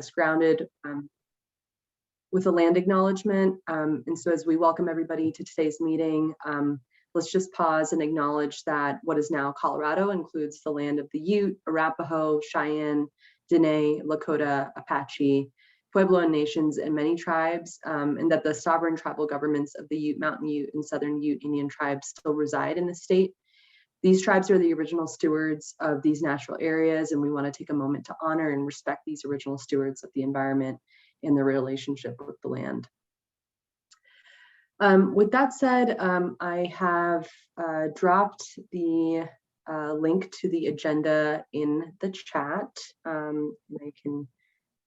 us grounded with a land acknowledgement. And so as we welcome everybody to today's meeting, let's just pause and acknowledge that what is now Colorado includes the land of the Ute, Arapaho, Cheyenne, Dene, Lakota, Apache, Puebloan nations, and many tribes, and that the sovereign tribal governments of the Ute, Mountain Ute, and Southern Ute Indian tribes still reside in the state. These tribes are the original stewards of these natural areas, and we want to take a moment to honor and respect these original stewards of the environment and their relationship with the land. With that said, I have dropped the link to the agenda in the chat. And I can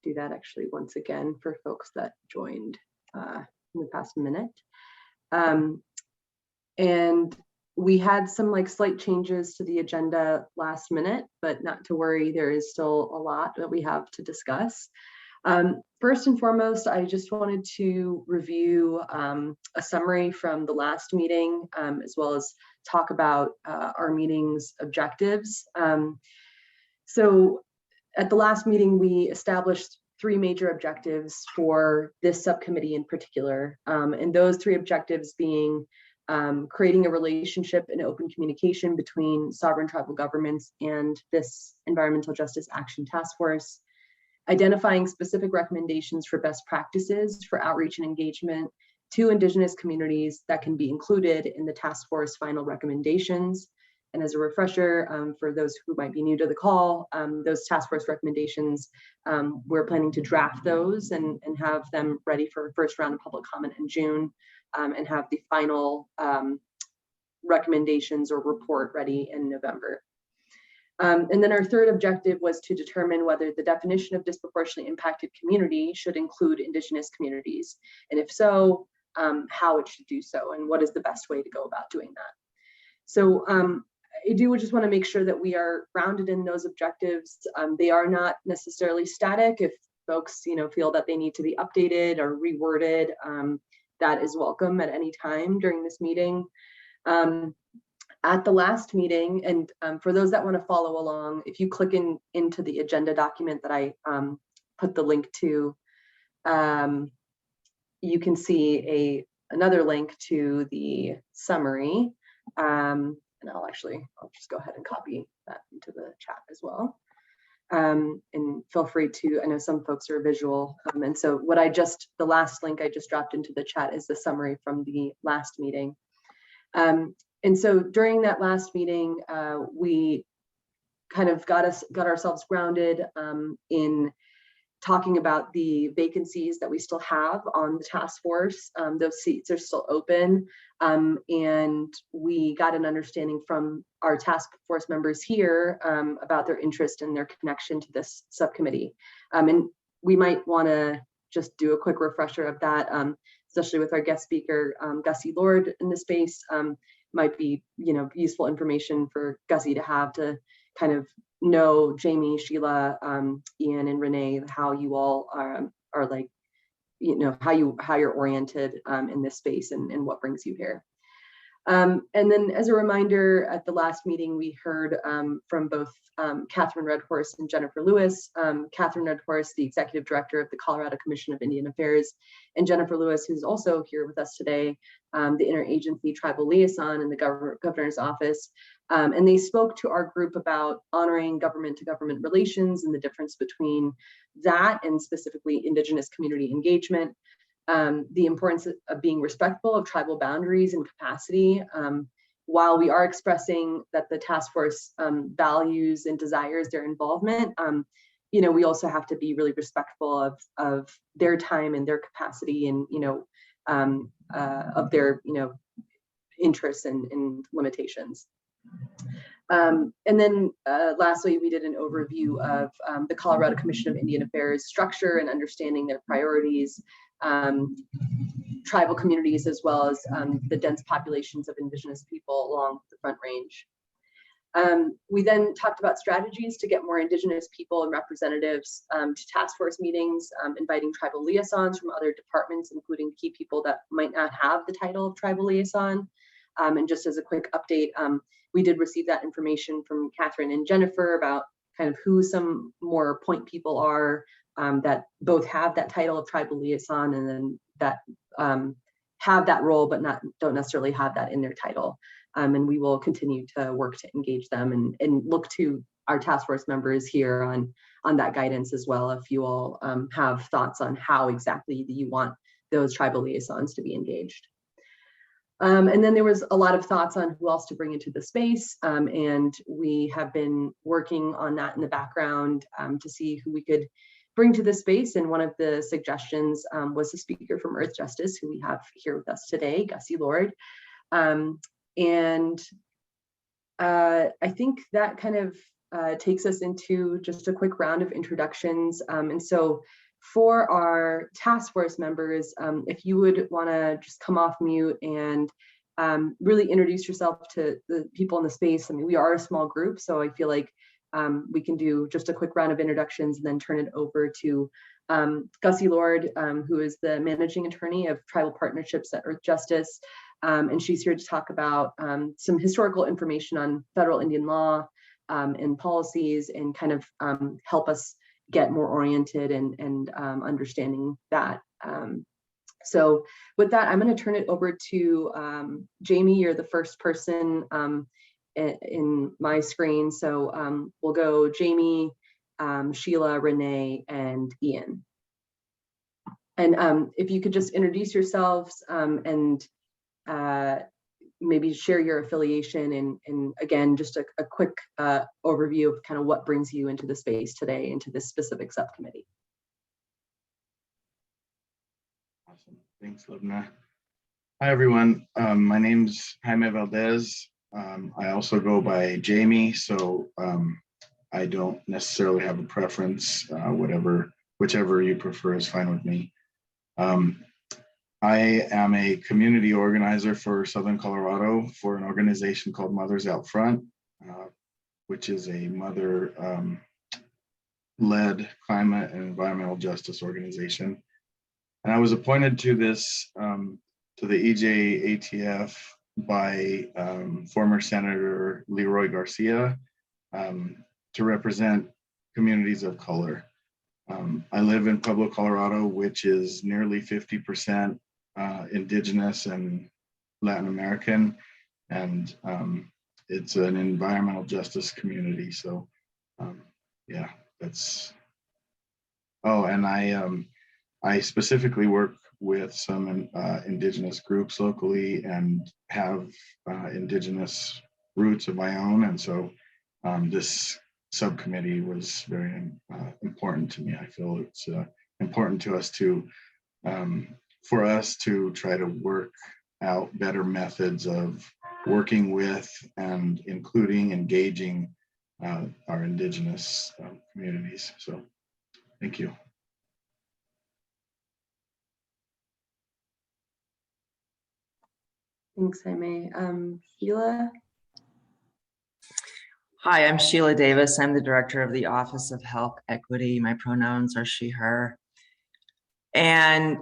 do that actually once again for folks that joined in the past minute. And we had some slight changes to the agenda last minute, but not to worry, there is still a lot that we have to discuss. First and foremost, I just wanted to review a summary from the last meeting, as well as talk about our meeting's objectives. So at the last meeting, we established 3 major objectives for this subcommittee in particular, and those 3 objectives being creating a relationship and open communication between sovereign tribal governments and this Environmental Justice Action Task Force, identifying specific recommendations for best practices for outreach and engagement to Indigenous communities that can be included in the task force final recommendations. And as a refresher, for those who might be new to the call, those task force recommendations, we're planning to draft those and have them ready for a first round of public comment in June, and have the final recommendations or report ready in November. And then our third objective was to determine whether the definition of disproportionately impacted community should include Indigenous communities, and if so, how it should do so, and what is the best way to go about doing that. So I do just want to make sure that we are grounded in those objectives. They are not necessarily static. If folks feel that they need to be updated or reworded, that is welcome at any time during this meeting. At the last meeting, and for those that want to follow along, if you click into the agenda document that I put the link to, you can see another link to the summary. And I'll just go ahead and copy that into the chat as well. And feel free to, I know some folks are visual. And so the last link I just dropped into the chat is the summary from the last meeting. And so during that last meeting, we kind of got ourselves grounded in talking about the vacancies that we still have on the task force. Those seats are still open, and we got an understanding from our task force members here about their interest and their connection to this subcommittee. And we might want to just do a quick refresher of that, especially with our guest speaker, Gussie Lord, in the space. Might be useful information for Gussie to have to kind of know Jamie, Sheila, Ian, and Renee, how you all are like, how you're oriented in this space and what brings you here. And then as a reminder, at the last meeting, we heard from both Catherine Redhorse and Jennifer Lewis. Catherine Redhorse, the Executive Director of the Colorado Commission of Indian Affairs, and Jennifer Lewis, who's also here with us today, the Interagency Tribal Liaison in the Governor's Office. And they spoke to our group about honoring government-to-government relations and the difference between that and specifically Indigenous community engagement. The importance of being respectful of tribal boundaries and capacity. While we are expressing that the task force values and desires their involvement, we also have to be really respectful of their time and their capacity and of their interests and limitations. And then lastly, we did an overview of the Colorado Commission of Indian Affairs structure and understanding their priorities, tribal communities, as well as the dense populations of Indigenous people along the Front Range. We then talked about strategies to get more Indigenous people and representatives to task force meetings, inviting tribal liaisons from other departments, including key people that might not have the title of tribal liaison. And just as a quick update, we did receive that information from Catherine and Jennifer about kind of who some more point people are that both have that title of tribal liaison and then that have that role, but don't necessarily have that in their title. And we will continue to work to engage them and look to our task force members here on that guidance as well, if you all have thoughts on how exactly you want those tribal liaisons to be engaged. And then there was a lot of thoughts on who else to bring into the space. And we have been working on that in the background to see who we could bring to the space. And one of the suggestions was a speaker from Earth Justice, who we have here with us today, Gussie Lord. And I think that kind of takes us into just a quick round of introductions. And so for our task force members, if you would want to just come off mute and really introduce yourself to the people in the space. I mean, we are a small group, so I feel like we can do just a quick round of introductions and then turn it over to Gussie Lord, who is the managing attorney of tribal partnerships at Earth Justice. And she's here to talk about some historical information on federal Indian law and policies, and kind of help us get more oriented and understanding that. So with that, I'm going to turn it over to Jamie. You're the first person in my screen. So we'll go Jamie, Sheila, Renee, and Ian. And if you could just introduce yourselves and maybe share your affiliation and again, just a quick overview of kind of what brings you into the space today, into this specific subcommittee. Awesome, thanks, Lubna. Hi, everyone. My name's Jaime Valdez. I also go by Jamie, so I don't necessarily have a preference. Whichever you prefer is fine with me. I am a community organizer for Southern Colorado for an organization called Mothers Out Front, which is a mother-led climate and environmental justice organization. And I was appointed to this, to the EJATF by former Senator Leroy Garcia to represent communities of color. I live in Pueblo, Colorado, which is nearly 50% Indigenous and Latin American, and it's an environmental justice community. So yeah, that's, oh, and I specifically work with some Indigenous groups locally and have Indigenous roots of my own, and so this subcommittee was very important to me. I feel it's important to us to for us to try to work out better methods of working with and engaging our Indigenous communities. So thank you. Thanks, Jaime. Sheila? Hi, I'm Sheila Davis. I'm the director of the Office of Health Equity. My pronouns are she, her. And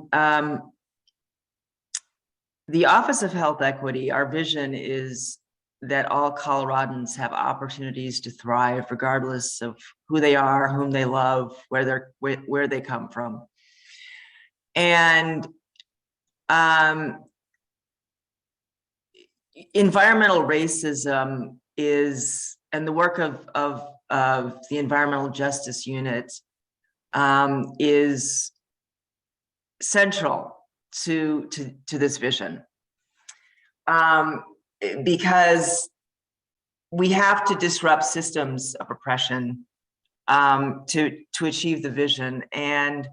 the Office of Health Equity, our vision is that all Coloradans have opportunities to thrive regardless of who they are, whom they love, where they come from. And environmental racism is, and the work of the Environmental Justice Unit is central to this vision, because we have to disrupt systems of oppression to achieve the vision. And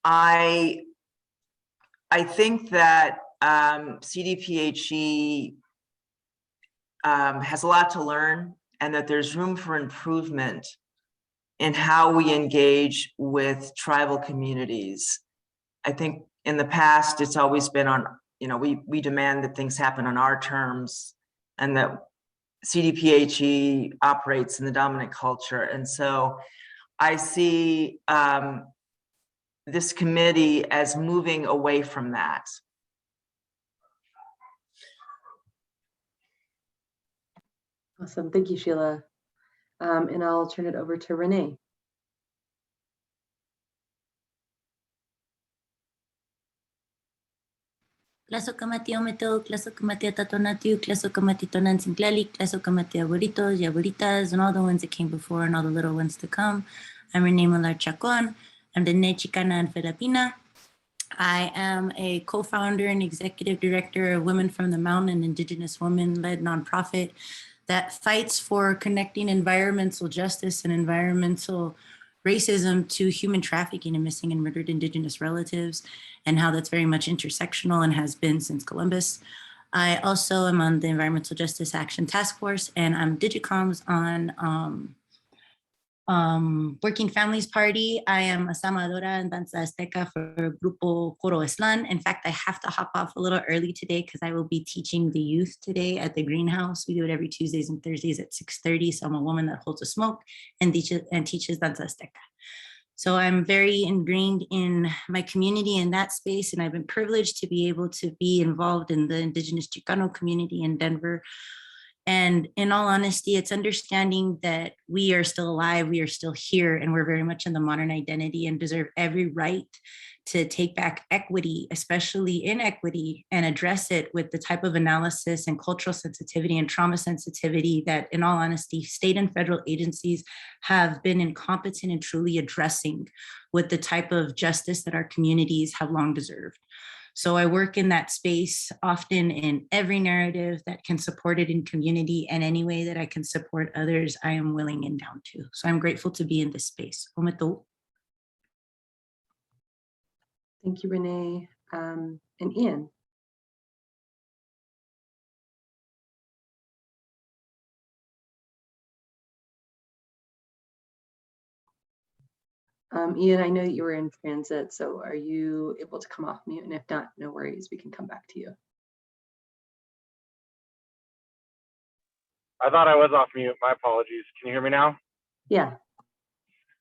I think that CDPHE has a lot to learn, and that there's room for improvement in how we engage with tribal communities. I think in the past, it's always been on, we demand that things happen on our terms, and that CDPHE operates in the dominant culture. And so I see this committee as moving away from that. Awesome, thank you, Sheila. And I'll turn it over to Renee. Tlazohcamati Ometo, Tlazohcamati Tatonatiu, Tlazohcamati Tonan Sintlali, Tlazohcamati Abuelitos y Abuelitas, and all the ones that came before and all the little ones to come. I'm Renee Molar Chacon. I'm the Chicana and Filipina. I am a co-founder and executive director of Women from the Mountain, an Indigenous women-led nonprofit that fights for connecting environmental justice and environmental racism to human trafficking and missing and murdered Indigenous relatives, and how that's very much intersectional and has been since Columbus. I also am on the Environmental Justice Action Task Force, and I'm Digicom's on Working Families Party. I am a Samadora and Danza Azteca for Grupo Coro Eslan. In fact, I have to hop off a little early today because I will be teaching the youth today at the greenhouse. We do it every Tuesdays and Thursdays at 6:30. So I'm a woman that holds a smoke and teaches Danza Azteca. So I'm very ingrained in my community in that space, and I've been privileged to be able to be involved in the Indigenous Chicano community in Denver. And in all honesty, it's understanding that we are still alive, we are still here, and we're very much in the modern identity and deserve every right to take back equity, especially inequity, and address it with the type of analysis and cultural sensitivity and trauma sensitivity that, in all honesty, state and federal agencies have been incompetent in truly addressing with the type of justice that our communities have long deserved. So I work in that space often in every narrative that can support it in community, and any way that I can support others, I am willing and down to. So I'm grateful to be in this space. Ometo. Thank you, Renee. And Ian. Ian, I know that you were in transit, so are you able to come off mute? And if not, no worries, we can come back to you. I thought I was off mute. My apologies. Can you hear me now? Yeah.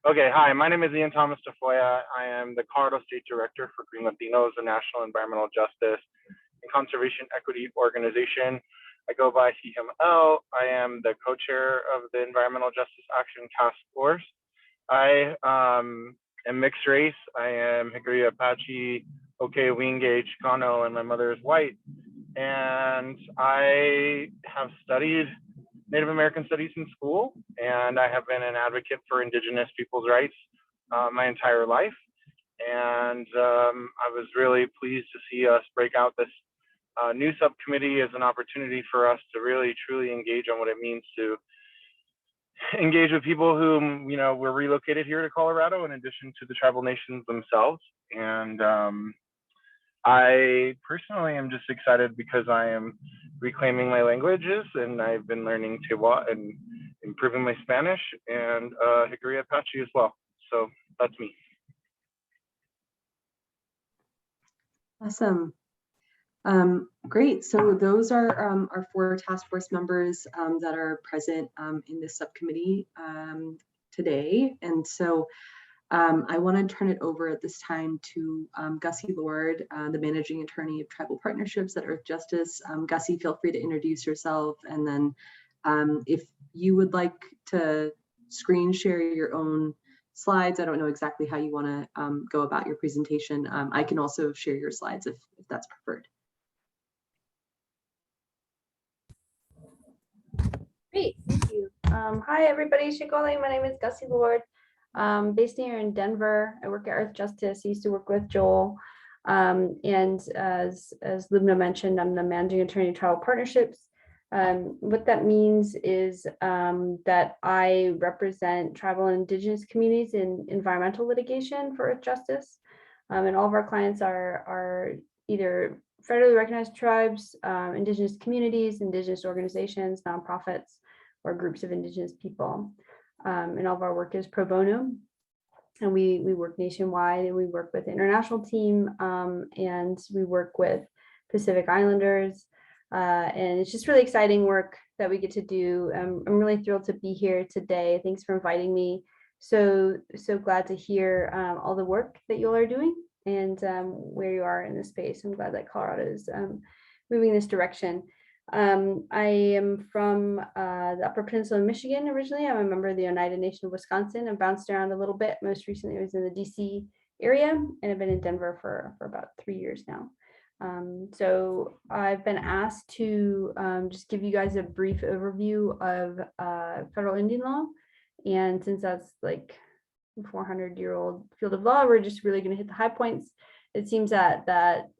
Okay. Hi, my name is Ian Thomas Tafoya. I am the Colorado State Director for Green Latinos, a national environmental justice and conservation equity organization. I go by CML. I am the co-chair of the Environmental Justice Action Task Force. I am mixed race. I am Hickory Apache, Wingate, Chicano, and my mother is white. And I have studied Native American studies in school, and I have been an advocate for Indigenous people's rights my entire life. And I was really pleased to see us break out this new subcommittee as an opportunity for us to really, truly engage on what it means to engage with people whom, you know, were relocated here to Colorado in addition to the tribal nations themselves. And I personally am just excited because I am reclaiming my languages, and I've been learning Tewa and improving my Spanish and Hickory Apache as well. So that's me. Awesome. Great. So those are our 4 task force members that are present in this subcommittee today. And so I want to turn it over at this time to Gussie Lord, the Managing Attorney of Tribal Partnerships at Earth Justice. Gussie, feel free to introduce yourself. And then if you would like to screen share your own slides, I don't know exactly how you want to go about your presentation. I can also share your slides if that's preferred. Great, thank you. Hi, everybody. Shikole, my name is Gussie Lord. Based here in Denver. I work at Earth Justice. I used to work with Joel. And as Lubna mentioned, I'm the Managing Attorney of Tribal Partnerships. What that means is that I represent tribal and indigenous communities in environmental litigation for Earth Justice. And all of our clients are either federally recognized tribes, indigenous communities, indigenous organizations, nonprofits, or groups of indigenous people. And all of our work is pro bono, and we work nationwide, and we work with the international team, and we work with Pacific Islanders, and it's just really exciting work that we get to do. I'm really thrilled to be here today. Thanks for inviting me. So glad to hear all the work that you all are doing and where you are in this space. I'm glad that Colorado is moving in this direction. I am from the Upper Peninsula of Michigan originally. I'm a member of the Oneida Nation of Wisconsin. I've bounced around a little bit. Most recently I was in the DC area, and I've been in Denver for about 3 years now. So I've been asked to just give you guys a brief overview of federal Indian law. And since that's like 400-year-old field of law, we're just really going to hit the high points. It seems that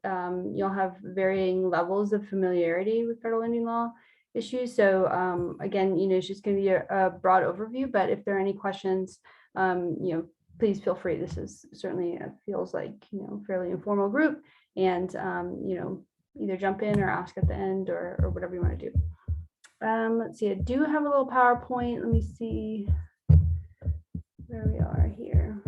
you'll have varying levels of familiarity with federal Indian law issues. So again, it's just going to be a broad overview, but if there are any questions, please feel free. This is certainly feels like, fairly informal group, and, either jump in or ask at the end or whatever you want to do. Let's see, I do have a little PowerPoint. Let me see where we are here.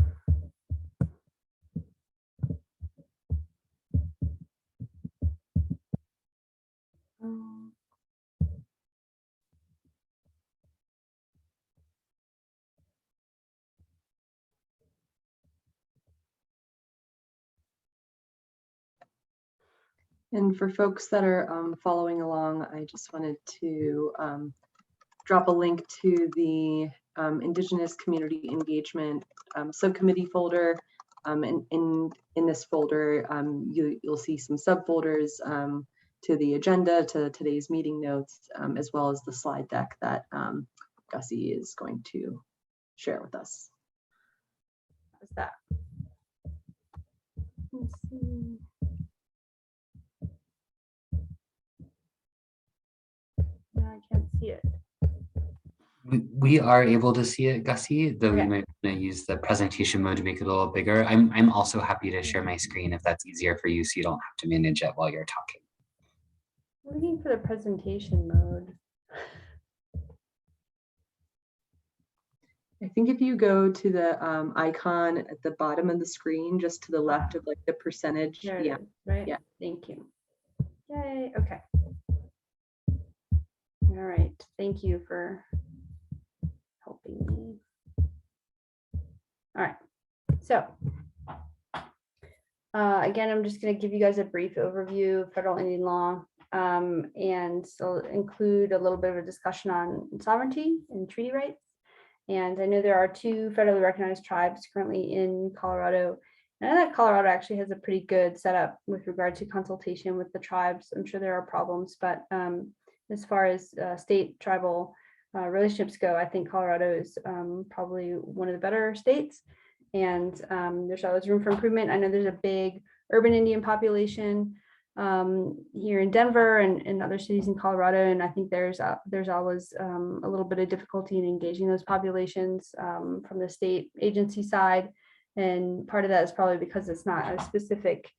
And for folks that are following along, I just wanted to drop a link to the Indigenous Community Engagement subcommittee folder. In this folder, you'll see some subfolders to the agenda, to today's meeting notes, as well as the slide deck that Gussie is going to share with us. How's that? Let's see. No, I can't see it. We are able to see it, Gussie, though Okay. we might want to use the presentation mode to make it a little bigger. I'm also happy to share my screen if that's easier for you, so you don't have to manage it while you're talking. Looking for the presentation mode. I think if you go to the icon at the bottom of the screen, just to the left of like the percentage. There it Yeah. is, right? Yeah. Thank you. Yay. Okay. All right. Thank you for helping me. All right. So again, I'm just going to give you guys a brief overview of federal Indian law, and so include a little bit of a discussion on sovereignty and treaty rights. And I know there are 2 federally recognized tribes currently in Colorado. And I know that Colorado actually has a pretty good setup with regard to consultation with the tribes. I'm sure there are problems, but as far as state tribal relationships go, I think Colorado is probably one of the better states. And there's always room for improvement. I know there's a big urban Indian population here in Denver and other cities in Colorado, and I think there's always a little bit of difficulty in engaging those populations from the state agency side, and part of that is probably because it's not a specific,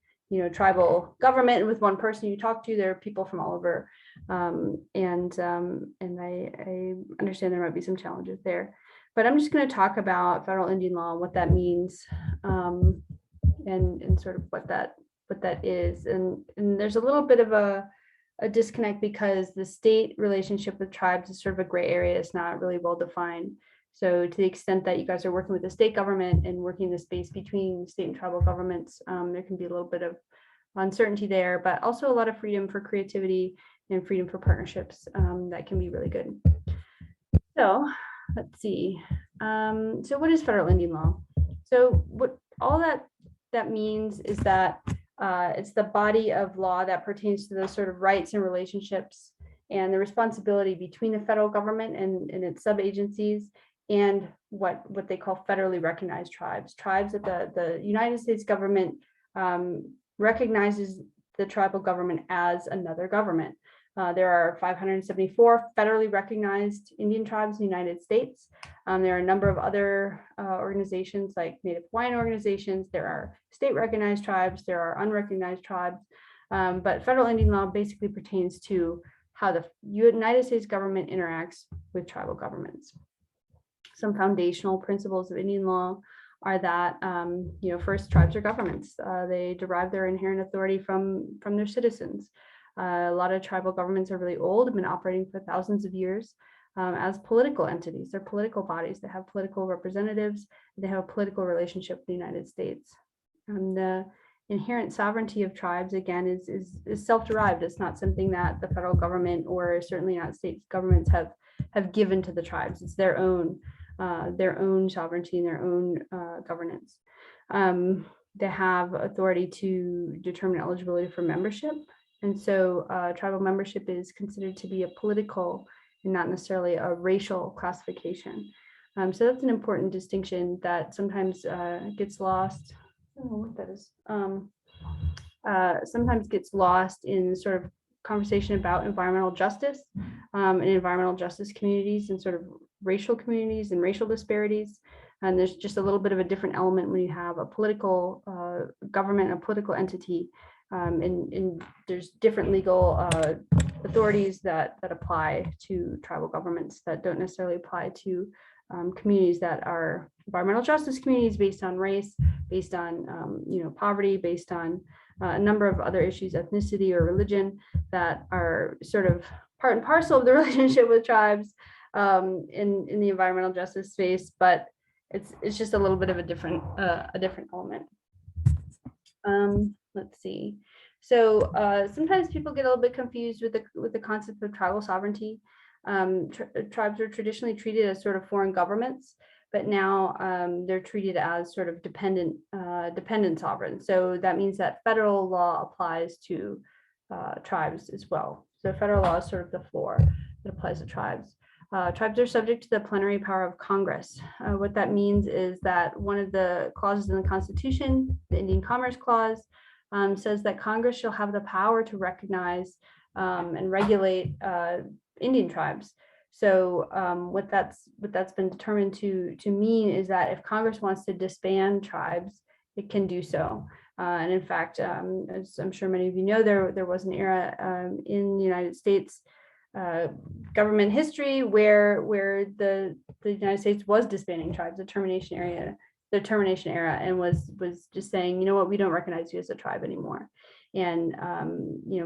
tribal government with one person you talk to. There are people from all over, and I understand there might be some challenges there, but I'm just going to talk about federal Indian law, what that means, and sort of what that is. And there's a little bit of a disconnect because the state relationship with tribes is sort of a gray area. It's not really well defined. So to the extent that you guys are working with the state government and working the space between state and tribal governments, there can be a little bit of uncertainty there, but also a lot of freedom for creativity and freedom for partnerships that can be really good. So let's see. So what is federal Indian law? So what all that means is that it's the body of law that pertains to those sort of rights and relationships and the responsibility between the federal government and its sub-agencies and what they call federally recognized tribes. Tribes that the United States government recognizes the tribal government as another government. There are 574 federally recognized Indian tribes in the United States. There are a number of other organizations like Native Hawaiian organizations. There are state recognized tribes. There are unrecognized tribes. But federal Indian law basically pertains to how the United States government interacts with tribal governments. Some foundational principles of Indian law are that, first, tribes are governments. They derive their inherent authority from their citizens. A lot of tribal governments are really old, have been operating for thousands of years as political entities. They're political bodies. They have political representatives. They have a political relationship with the United States. And the inherent sovereignty of tribes, again, is self-derived. It's not something that the federal government or certainly not state governments have given to the tribes. It's their own sovereignty and their own governance. they have authority to determine eligibility for membership. And so tribal membership is considered to be a political and not necessarily a racial classification. So that's an important distinction that sometimes gets lost. I don't know what that is. Sometimes gets lost in sort of conversation about environmental justice and environmental justice communities and sort of racial communities and racial disparities. And there's just a little bit of a different element when you have a political government, a political entity, and there's different legal authorities that apply to tribal governments that don't necessarily apply to communities that are environmental justice communities based on race, based on poverty, based on a number of other issues, ethnicity or religion, that are sort of part and parcel of the relationship with tribes in the environmental justice space, but it's just a little bit of a different element. Let's see. So sometimes people get a little bit confused with the concept of tribal sovereignty. Tribes are traditionally treated as sort of foreign governments, but now they're treated as sort of dependent sovereign. So that means that federal law applies to tribes as well. So federal law is sort of the floor that applies to tribes. Tribes are subject to the plenary power of Congress. What that means is that one of the clauses in the Constitution, the Indian Commerce Clause, says that Congress shall have the power to recognize and regulate Indian tribes. So what that's been determined to mean is that if Congress wants to disband tribes, it can do so. And in fact, as I'm sure many of you know, there was an era in the United States government history where the United States was disbanding tribes, the termination era, and was just saying, you know what, we don't recognize you as a tribe anymore. And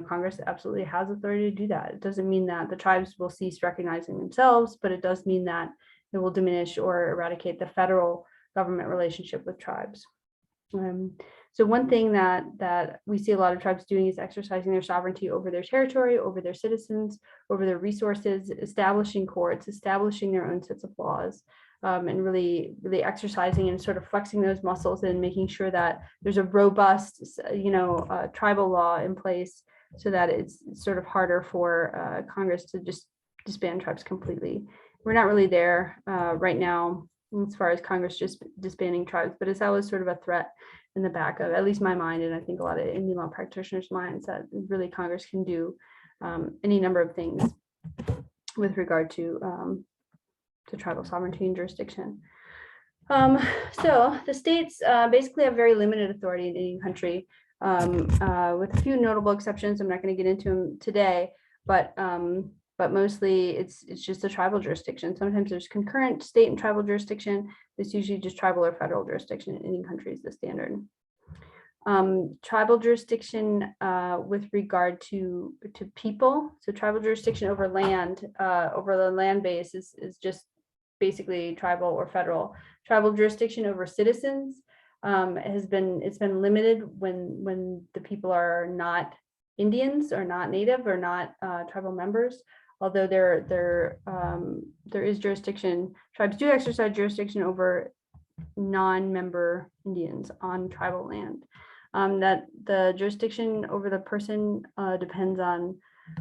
Congress absolutely has authority to do that. It doesn't mean that the tribes will cease recognizing themselves, but it does mean that it will diminish or eradicate the federal government relationship with tribes. So one thing that we see a lot of tribes doing is exercising their sovereignty over their territory, over their citizens, over their resources, establishing courts, establishing their own sets of laws, and really exercising and sort of flexing those muscles and making sure that there's a robust, tribal law in place so that it's sort of harder for Congress to just disband tribes completely. We're not really there right now as far as Congress just disbanding tribes, but it's always sort of a threat in the back of at least my mind, and I think a lot of Indian law practitioners' minds, that really Congress can do any number of things with regard to tribal sovereignty and jurisdiction. So the states basically have very limited authority in Indian country, with a few notable exceptions. I'm not going to get into them today, but mostly it's just a tribal jurisdiction. Sometimes there's concurrent state and tribal jurisdiction. It's usually just tribal or federal jurisdiction in Indian country is the standard. Tribal jurisdiction with regard to people. So tribal jurisdiction over land, over the land base is just basically tribal or federal. Tribal jurisdiction over citizens it's been limited when the people are not Indians or not native or not tribal members. Although there is jurisdiction, tribes do exercise jurisdiction over non-member Indians on tribal land. That the jurisdiction over the person depends on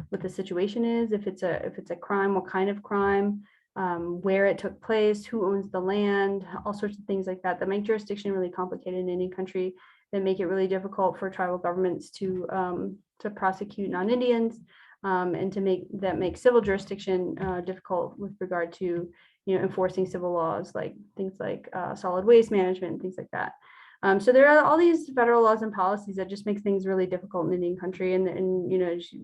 what the situation is. If it's a crime, what kind of crime, where it took place, who owns the land, all sorts of things like that make jurisdiction really complicated in any country, that make it really difficult for tribal governments to prosecute non-Indians. And to make civil jurisdiction difficult with regard to enforcing civil laws, like things like solid waste management and things like that. So there are all these federal laws and policies that just makes things really difficult in Indian country, and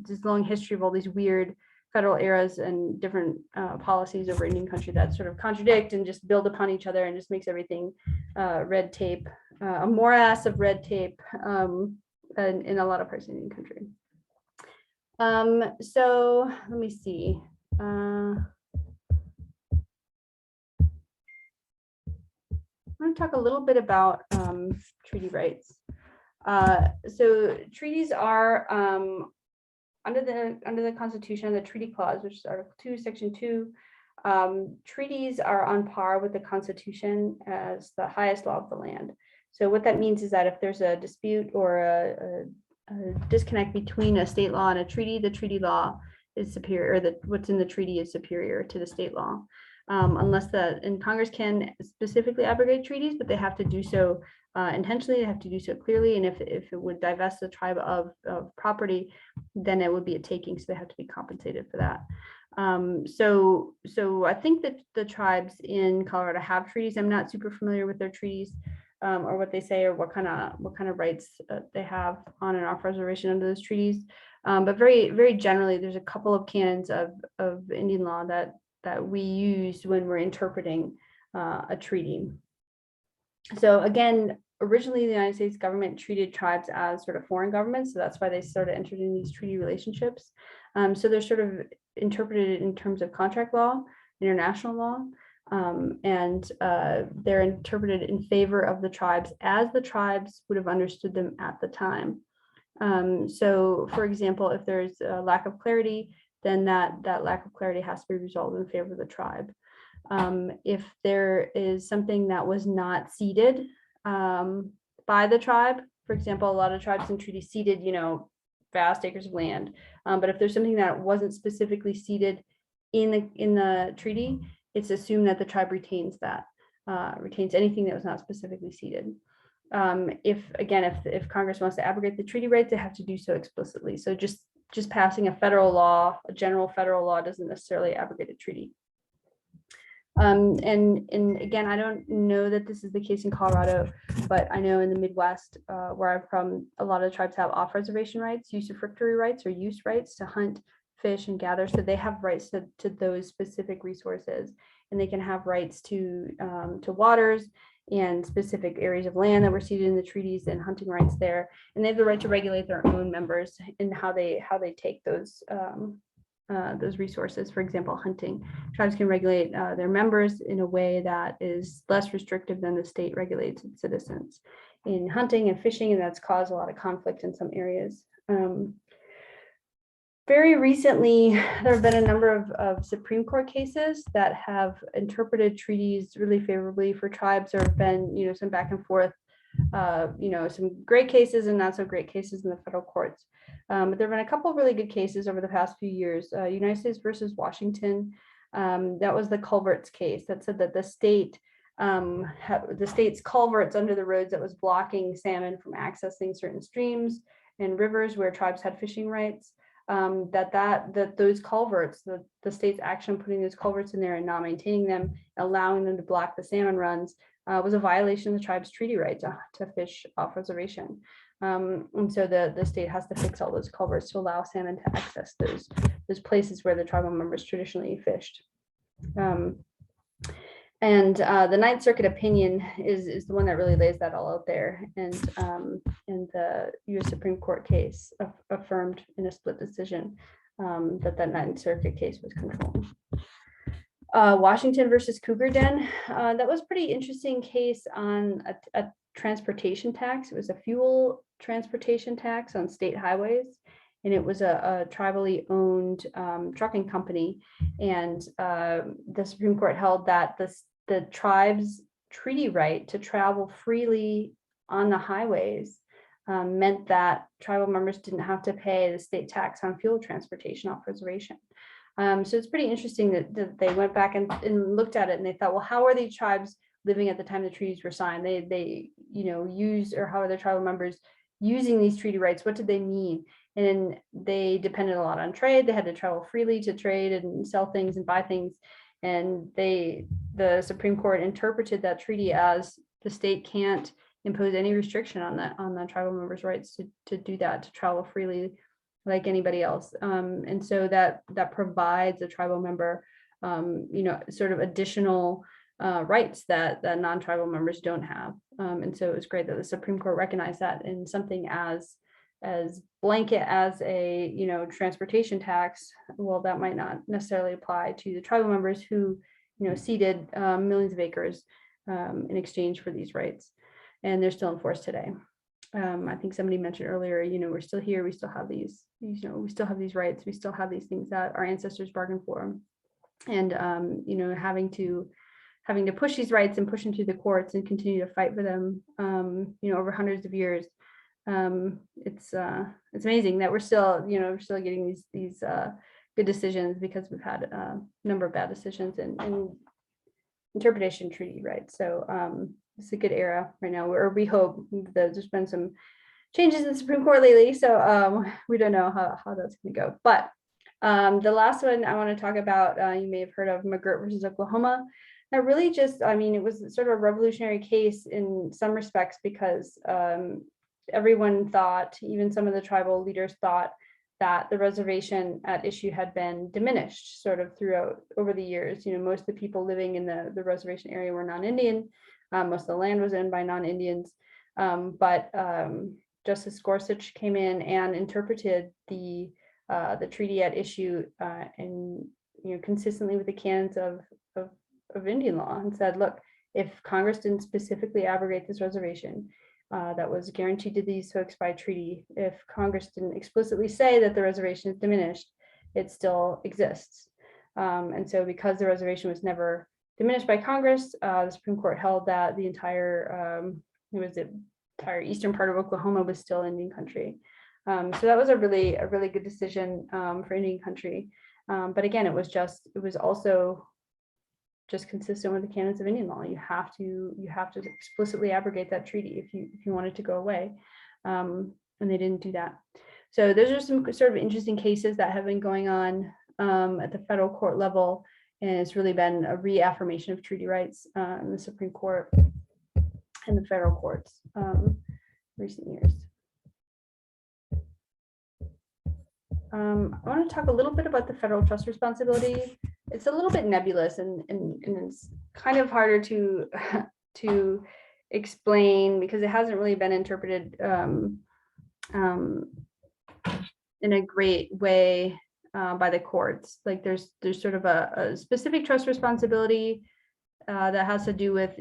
this long history of all these weird federal eras and different policies over Indian country that sort of contradict and just build upon each other and just makes everything red tape, a morass of red tape in a lot of parts of Indian country. So let me see. I'm going to talk a little bit about treaty rights. So treaties are under the Constitution, the Treaty Clause, which is Article 2, Section 2. Treaties are on par with the Constitution as the highest law of the land. So what that means is that if there's a dispute or a disconnect between a state law and a treaty, the treaty law is superior, or that what's in the treaty is superior to the state law. Unless and Congress can specifically abrogate treaties, but they have to do so intentionally, they have to do so clearly. And if it would divest the tribe of property, then it would be a taking, so they have to be compensated for that. So I think that the tribes in Colorado have treaties. I'm not super familiar with their treaties, or what they say, or what kind of rights they have on and off reservation under those treaties. But very, very generally, there's a couple of canons of Indian law that we use when we're interpreting a treaty. So again, originally the United States government treated tribes as sort of foreign governments, so that's why they started entering these treaty relationships. So they're sort of interpreted in terms of contract law, international law, and they're interpreted in favor of the tribes as the tribes would have understood them at the time. So for example, if there's a lack of clarity, then that lack of clarity has to be resolved in favor of the tribe. If there is something that was not ceded by the tribe, for example, a lot of tribes in treaties ceded, vast acres of land. But if there's something that wasn't specifically ceded in the treaty, it's assumed that the tribe retains anything that was not specifically ceded. If Congress wants to abrogate the treaty rights, they have to do so explicitly. So just passing a federal law, a general federal law, doesn't necessarily abrogate a treaty. And again, I don't know that this is the case in Colorado, but I know in the Midwest, where I'm from, a lot of tribes have off-reservation rights, usufructuary rights, or use rights to hunt, fish, and gather. So they have rights to those specific resources, and they can have rights to waters and specific areas of land that were ceded in the treaties, and hunting rights there. And they have the right to regulate their own members in how they take those resources. For example, hunting. Tribes can regulate their members in a way that is less restrictive than the state regulates its citizens in hunting and fishing, and that's caused a lot of conflict in some areas. Very recently, there have been a number of Supreme Court cases that have interpreted treaties really favorably for tribes. There have been, some back and forth, some great cases and not so great cases in the federal courts. But there have been a couple of really good cases over the past few years. United States versus Washington, that was the culverts case that said that the state's culverts under the roads that was blocking salmon from accessing certain streams and rivers where tribes had fishing rights. That those culverts, the state's action putting those culverts in there and not maintaining them, allowing them to block the salmon runs, was a violation of the tribe's treaty right to fish off reservation. And so the state has to fix all those culverts to allow salmon to access those places where the tribal members traditionally fished. And the Ninth Circuit opinion is the one that really lays that all out there. And the U.S. Supreme Court case affirmed in a split decision that Ninth Circuit case was controlling. Washington versus Cougar Den, that was a pretty interesting case on a transportation tax. It was a fuel transportation tax on state highways. And it was a tribally owned trucking company. And the Supreme Court held that the tribe's treaty right to travel freely on the highways meant that tribal members didn't have to pay the state tax on fuel transportation off reservation. So it's pretty interesting that they went back and looked at it, and they thought, well, how are these tribes living at the time the treaties were signed? They used, or how are the tribal members using these treaty rights? What did they mean? And they depended a lot on trade. They had to travel freely to trade and sell things and buy things. And the Supreme Court interpreted that treaty as the state can't impose any restriction on the tribal members' rights to do that, to travel freely like anybody else. And so that provides a tribal member, sort of additional rights that non-tribal members don't have. And so it was great that the Supreme Court recognized that in something as blanket as a transportation tax. Well, that might not necessarily apply to the tribal members who ceded millions of acres in exchange for these rights, and they're still enforced today. I think somebody mentioned earlier, we're still here, we still have these, we still have these rights, we still have these things that our ancestors bargained for, and having to having to push these rights and push them through the courts and continue to fight for them, over hundreds of years. It's amazing that we're still getting these good decisions, because we've had a number of bad decisions and interpretation treaty rights. So it's a good era right now, or we hope that there's been some changes in the Supreme Court lately. So we don't know how that's going to go. But the last one I want to talk about, you may have heard of McGirt versus Oklahoma. That really just, it was sort of a revolutionary case in some respects, because everyone thought, even some of the tribal leaders thought, that the reservation at issue had been diminished sort of throughout over the years. Most of the people living in the reservation area were non-Indian. Most of the land was owned by non-Indians. But Justice Gorsuch came in and interpreted the treaty at issue and consistently with the canons of Indian law, and said, look, if Congress didn't specifically abrogate this reservation that was guaranteed to these folks by treaty, if Congress didn't explicitly say that the reservation is diminished, it still exists. And so because the reservation was never diminished by Congress, the Supreme Court held that the entire eastern part of Oklahoma was still Indian country. So that was a really good decision for Indian country. But again, it was also just consistent with the canons of Indian law. You have to explicitly abrogate that treaty if you want it to go away, and they didn't do that. So those are some sort of interesting cases that have been going on at the federal court level, and it's really been a reaffirmation of treaty rights in the Supreme Court and the federal courts recent years. I want to talk a little bit about the federal trust responsibility. It's a little bit nebulous and it's kind of harder to explain, because it hasn't really been interpreted in a great way by the courts. Like there's sort of a specific trust responsibility that has to do with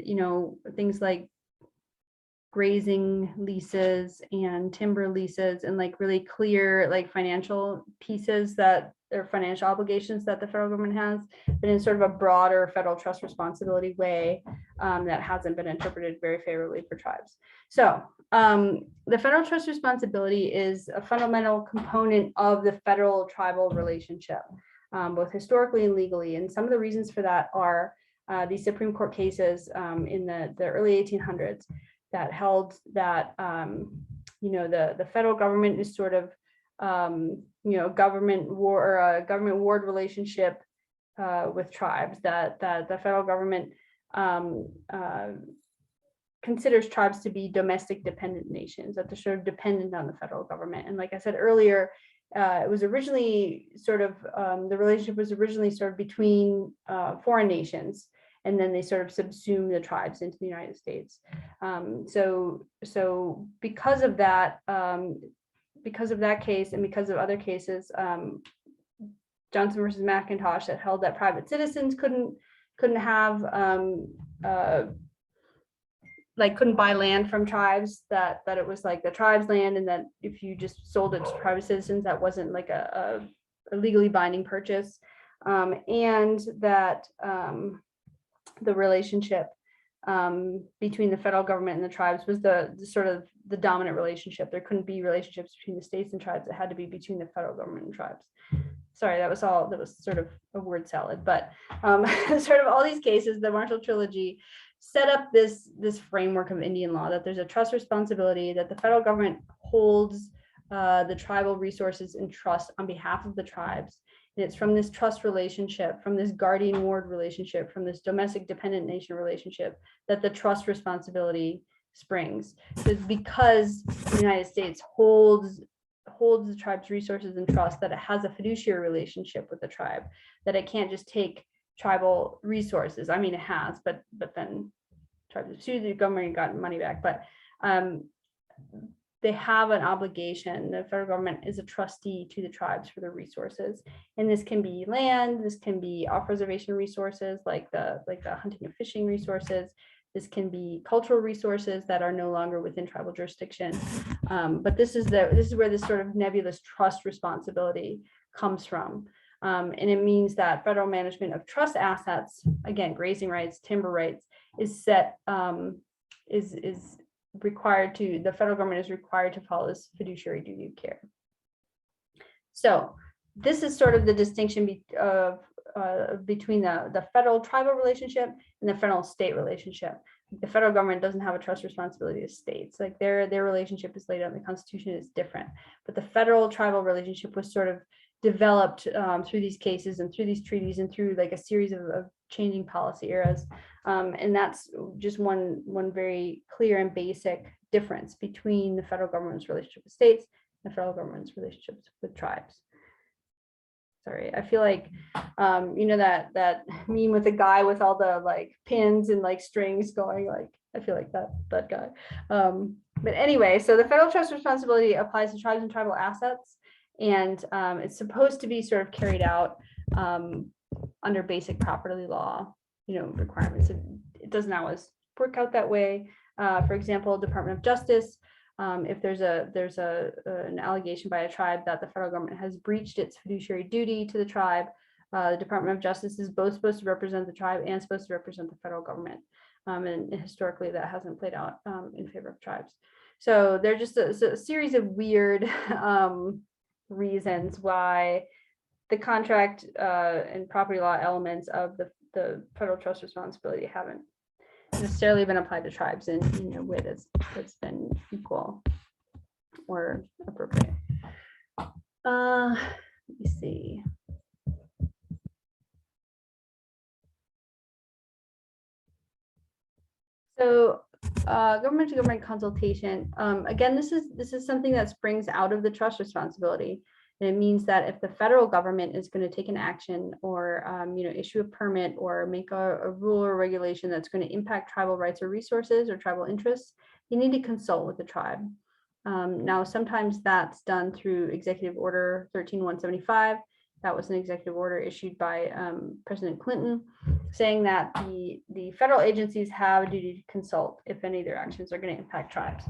things like grazing leases and timber leases, and like really clear like financial pieces that are financial obligations that the federal government has, but in sort of a broader federal trust responsibility way that hasn't been interpreted very favorably for tribes. So the federal trust responsibility is a fundamental component of the federal tribal relationship, both historically and legally. And some of the reasons for that are these Supreme Court cases in the early 1800s that held that the federal government is sort of government ward relationship with tribes, that the federal government considers tribes to be domestic dependent nations, that they're sort of dependent on the federal government. And like I said earlier, it was originally sort of the relationship was originally sort of between foreign nations, and then they sort of subsume the tribes into the United States. So because of that case, and because of other cases, Johnson versus McIntosh, that held that private citizens couldn't have couldn't buy land from tribes, that it was like the tribes' land, and that if you just sold it to private citizens, that wasn't like a legally binding purchase, and that the relationship between the federal government and the tribes was the sort of the dominant relationship. There couldn't be relationships between the states and tribes. It had to be between the federal government and tribes. Sorry, that was sort of a word salad, but sort of all these cases, the Marshall Trilogy set up this framework of Indian law, that there's a trust responsibility, that the federal government holds the tribal resources in trust on behalf of the tribes. And it's from this trust relationship, from this guardian ward relationship, from this domestic dependent nation relationship, that the trust responsibility springs. So it's because the United States holds the tribe's resources in trust, that it has a fiduciary relationship with the tribe, that it can't just take tribal resources. I mean, it has, but then tribes sued the government and gotten money back. But they have an obligation. The federal government is a trustee to the tribes for the resources, and this can be land, this can be off-reservation resources like the hunting and fishing resources. This can be cultural resources that are no longer within tribal jurisdiction. But this is where this sort of nebulous trust responsibility comes from. And it means that federal management of trust assets, again, grazing rights, timber rights, is set, is required to, the federal government is required to follow this fiduciary duty of care. So this is sort of the distinction between the federal tribal relationship and the federal state relationship. The federal government doesn't have a trust responsibility to states. Like their relationship is laid out in the Constitution, is different. But the federal tribal relationship was sort of developed through these cases and through these treaties and through like a series of changing policy eras. And that's just one very clear and basic difference between the federal government's relationship with states and the federal government's relationships with tribes. Sorry, I feel like, you know, that meme with the guy with all the like pins and like strings going, like, I feel like that guy. But anyway, so the federal trust responsibility applies to tribes and tribal assets. And it's supposed to be sort of carried out under basic property law, you know, requirements. It doesn't always work out that way. For example, Department of Justice, if there's an allegation by a tribe that the federal government has breached its fiduciary duty to the tribe, the Department of Justice is both supposed to represent the tribe and supposed to represent the federal government. And historically, that hasn't played out in favor of tribes. So they're just a series of weird reasons why the contract and property law elements of the federal trust responsibility haven't necessarily been applied to tribes in a way that's been equal or appropriate. Let me see. So government to government consultation. Again, this is something that springs out of the trust responsibility. And it means that if the federal government is going to take an action or you know, issue a permit or make a rule or regulation that's going to impact tribal rights or resources or tribal interests, you need to consult with the tribe. Now, sometimes that's done through Executive Order 13175. That was an executive order issued by President Clinton, saying that the federal agencies have a duty to consult if any of their actions are going to impact tribes.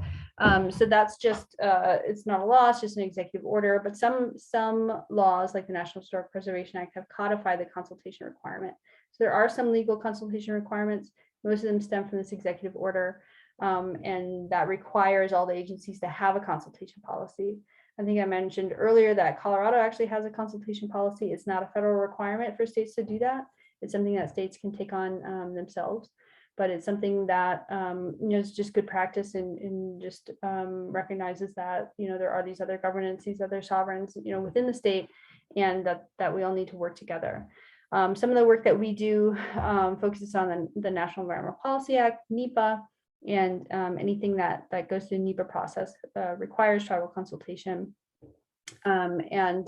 So that's just, it's not a law, it's just an executive order, but some laws like the National Historic Preservation Act have codified the consultation requirement. So there are some legal consultation requirements. Most of them stem from this executive order, and that requires all the agencies to have a consultation policy. I think I mentioned earlier that Colorado actually has a consultation policy. It's not a federal requirement for states to do that. It's something that states can take on themselves, but it's something that you know, is just good practice and just recognizes that, you know, there are these other governance, these other sovereigns, you know, within the state, and that we all need to work together. Some of the work that we do focuses on the National Environmental Policy Act, NEPA, and anything that goes through the NEPA process requires tribal consultation. Again,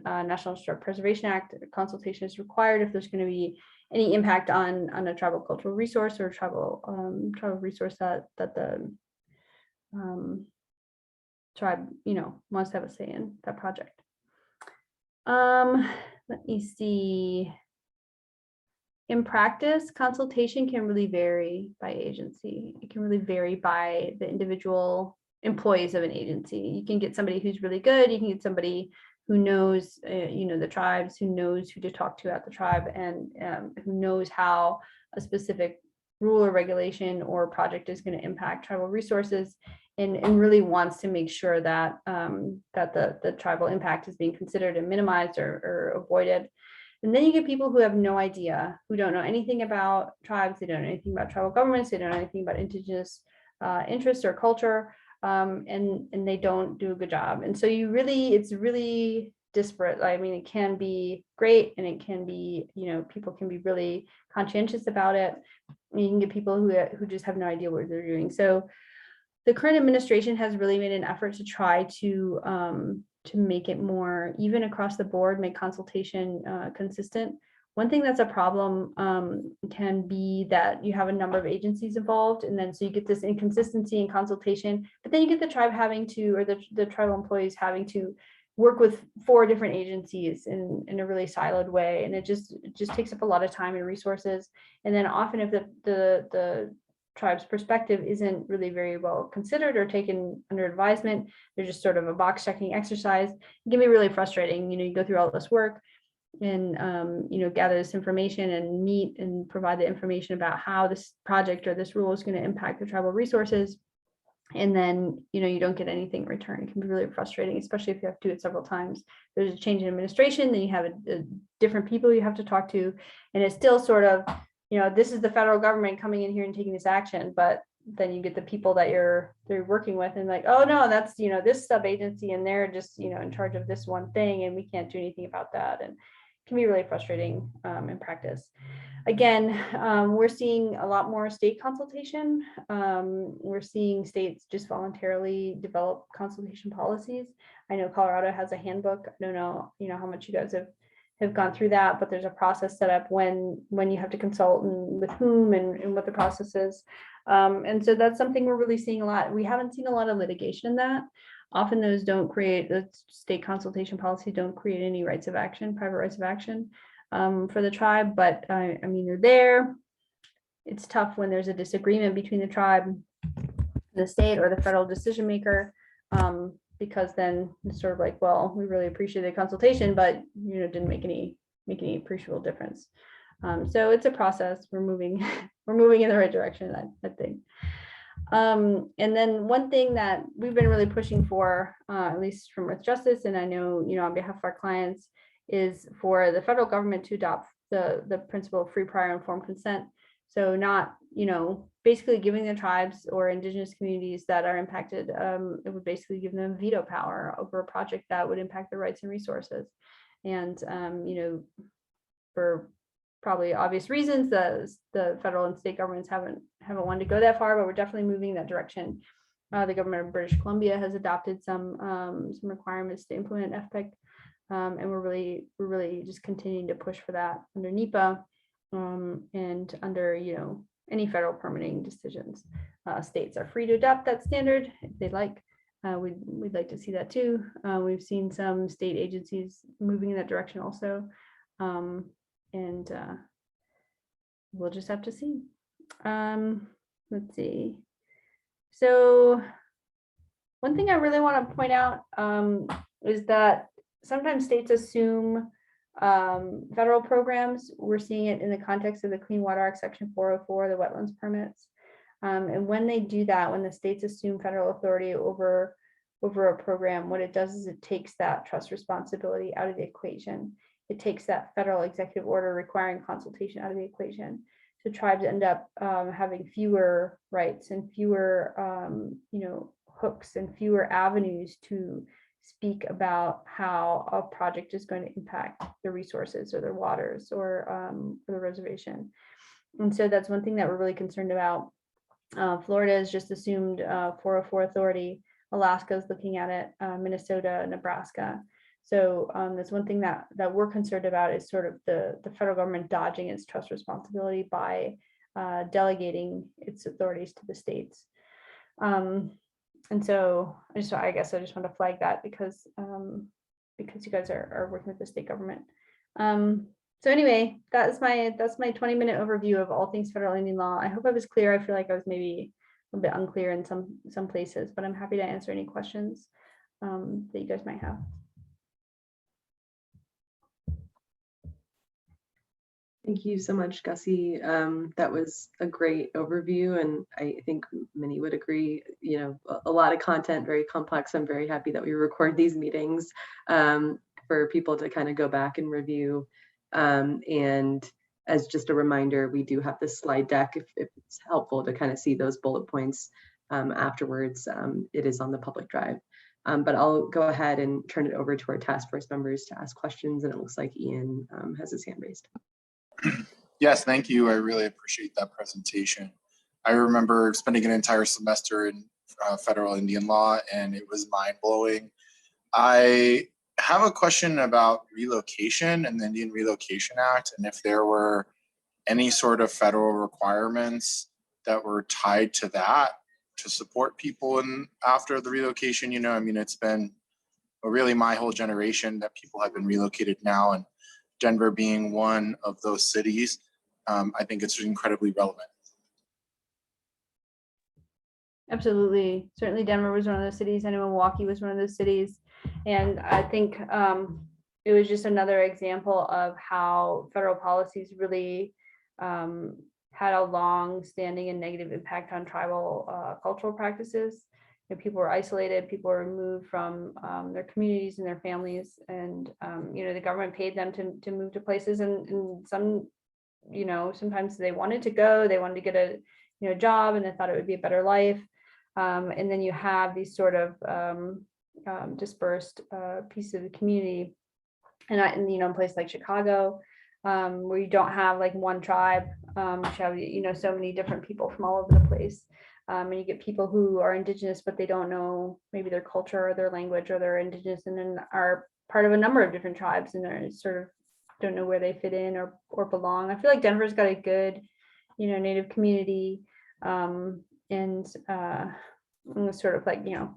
National Historic Preservation Act consultation is required if there's going to be any impact on a tribal cultural resource or tribal resource that the tribe, you know, wants to have a say in that project. Let me see. In practice, consultation can really vary by agency. It can really vary by the individual employees of an agency. You can get somebody who's really good. You can get somebody who knows, you know, the tribes, who knows who to talk to at the tribe, and who knows how a specific rule or regulation or project is going to impact tribal resources, and really wants to make sure that that the tribal impact is being considered and minimized or avoided. And then you get people who have no idea, who don't know anything about tribes, they don't know anything about tribal governments, they don't know anything about indigenous interests or culture, and they don't do a good job. And so it's really disparate. I mean, it can be great, and it can be, you know, people can be really conscientious about it. And you can get people who just have no idea what they're doing. So the current administration has really made an effort to try to make it more even across the board, make consultation consistent. One thing that's a problem can be that you have a number of agencies involved, and then so you get this inconsistency in consultation, but then you get the tribe having to, or the tribal employees having to work with 4 different agencies in a really siloed way, and it just takes up a lot of time and resources. And then often if the tribe's perspective isn't really very well considered or taken under advisement. They're just sort of a box checking exercise. It can be really frustrating. You know, you go through all this work and, you know, gather this information and meet and provide the information about how this project or this rule is going to impact the tribal resources. And then, you know, you don't get anything in return. It can be really frustrating, especially if you have to do it several times. There's a change in administration, then you have a different people you have to talk to. And it's still sort of, you know, this is the federal government coming in here and taking this action, but then you get the people that they're working with and like, oh no, that's, you know, this sub agency and they're just, you know, in charge of this one thing and we can't do anything about that. And it can be really frustrating in practice. Again, we're seeing a lot more state consultation. We're seeing states just voluntarily develop consultation policies. I know Colorado has a handbook. I don't know, you know, how much you guys have gone through that, but there's a process set up when you have to consult and with whom and what the process is. And so that's something we're really seeing a lot. We haven't seen a lot of litigation in that. Often those don't create, the state consultation policy don't create any rights of action, private rights of action for the tribe, but I mean, they're there. It's tough when there's a disagreement between the tribe, the state, or the federal decision maker, because then it's sort of like, well, we really appreciate the consultation, but you know, didn't make any appreciable difference. So it's a process. We're moving in the right direction, I think. And then one thing that we've been really pushing for, at least from Earth Justice, and I know, you know, on behalf of our clients, is for the federal government to adopt the principle of free, prior, informed consent. So not, you know, basically giving the tribes or indigenous communities that are impacted, it would basically give them veto power over a project that would impact their rights and resources. And, you know, for probably obvious reasons, the federal and state governments haven't wanted to go that far, but we're definitely moving in that direction. The government of British Columbia has adopted some requirements to implement FPIC, and we're really just continuing to push for that under NEPA and under, you know, any federal permitting decisions. States are free to adopt that standard if they'd like. We'd like to see that too. We've seen some state agencies moving in that direction also. And we'll just have to see. Let's see. So one thing I really want to point out is that sometimes states assume federal programs. We're seeing it in the context of the Clean Water Act Section 404, the wetlands permits. And when they do that, when the states assume federal authority over a program, what it does is it takes that trust responsibility out of the equation. It takes that federal executive order requiring consultation out of the equation. So tribes end up having fewer rights and fewer, you know, hooks and fewer avenues to speak about how a project is going to impact their resources or their waters or the reservation. And so that's one thing that we're really concerned about. Florida has just assumed 404 authority. Alaska is looking at it, Minnesota, Nebraska. So that's one thing that we're concerned about is sort of the federal government dodging its trust responsibility by delegating its authorities to the states. And so I guess I just want to flag that because you guys are working with the state government. So anyway, that's my 20-minute overview of all things federal Indian law. I hope I was clear. I feel like I was maybe a bit unclear in some places, but I'm happy to answer any questions that you guys might have. Thank you so much, Gussie. That was a great overview, and I think many would agree, you know, a lot of content, very complex. I'm very happy that we record these meetings for people to kind of go back and review. And as just a reminder, we do have this slide deck if it's helpful to kind of see those bullet points afterwards. It is on the public drive. But I'll go ahead and turn it over to our task force members to ask questions, and it looks like Ian has his hand raised. Yes, thank you. I really appreciate that presentation. I remember spending an entire semester in federal Indian law, and it was mind-blowing. I have a question about relocation and the Indian Relocation Act, and if there were any sort of federal requirements that were tied to that to support people after the relocation. You know, I mean, it's been really my whole generation that people have been relocated now, and Denver being one of those cities, I think it's incredibly relevant. Absolutely. Certainly Denver was one of those cities. I know Milwaukee was one of those cities. And I think it was just another example of how federal policies really had a long standing and negative impact on tribal cultural practices. You know, people were isolated, people were removed from their communities and their families. And, you know, the government paid them to move to places, and some, you know, sometimes they wanted to go, they wanted to get a, you know, job, and they thought it would be a better life. And then you have these sort of dispersed pieces of the community, and you know, in a place like Chicago, where you don't have like one tribe, you have, you know, so many different people from all over the place, and you get people who are indigenous, but they don't know maybe their culture or their language, or they're indigenous and then are part of a number of different tribes, and they're sort of don't know where they fit in or belong. I feel like Denver's got a good, you know, Native community, and sort of like, you know,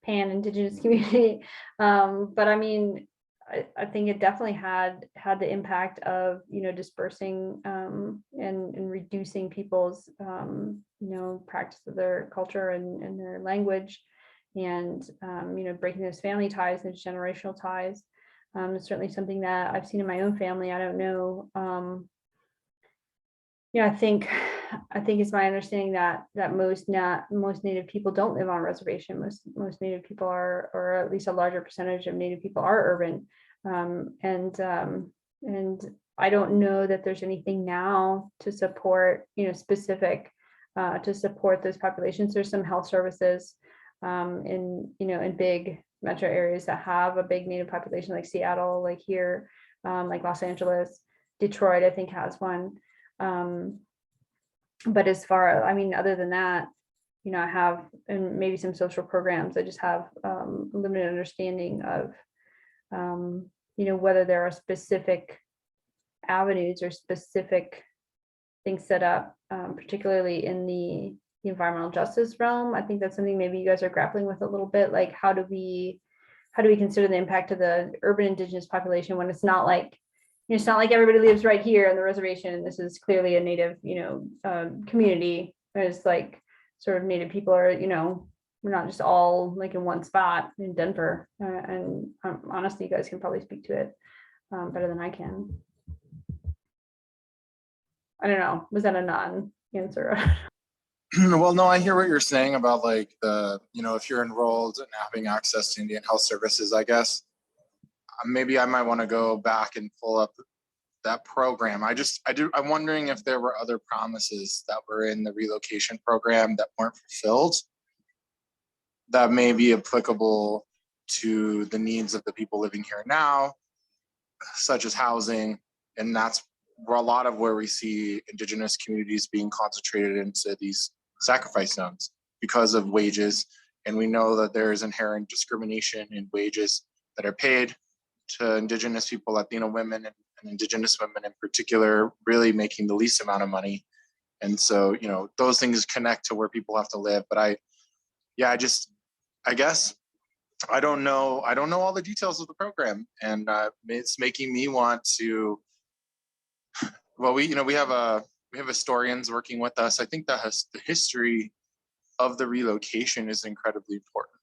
pan indigenous community. But I mean, I think it definitely had the impact of, you know, dispersing and reducing people's, you know, practice of their culture and their language, and, you know, breaking those family ties, those generational ties. It's certainly something that I've seen in my own family. I don't know. Yeah, I think it's my understanding that most Native people don't live on a reservation. Most Native people are, or at least a larger percentage of Native people are urban. And I don't know that there's anything now to support, you know, specific to support those populations. There's some health services in, you know, in big metro areas that have a big Native population, like Seattle, like here, like Los Angeles, Detroit, I think has one. But as far, I mean, other than that, you know, I have, and maybe some social programs, I just have limited understanding of, you know, whether there are specific avenues or specific things set up, particularly in the environmental justice realm. I think that's something maybe you guys are grappling with a little bit, like how do we consider the impact of the urban indigenous population when it's not like, it's not like everybody lives right here on the reservation, and this is clearly a Native, you know, community. There's like sort of Native people are, you know, we're not just all like in one spot in Denver. And honestly, you guys can probably speak to it better than I can. I don't know. Was that a non-answer? Well, no, I hear what you're saying about like the, you know, if you're enrolled and having access to Indian health services, I guess. Maybe I might want to go back and pull up that program. I'm wondering if there were other promises that were in the relocation program that weren't fulfilled that may be applicable to the needs of the people living here now, such as housing. And that's where a lot of where we see indigenous communities being concentrated into these sacrifice zones because of wages. And we know that there is inherent discrimination in wages that are paid to indigenous people, Latino women and indigenous women in particular, really making the least amount of money. And so, you know, those things connect to where people have to live. But I guess I don't know all the details of the program, and it's making me want to. Well, we have historians working with us. I think that the history of the relocation is incredibly important.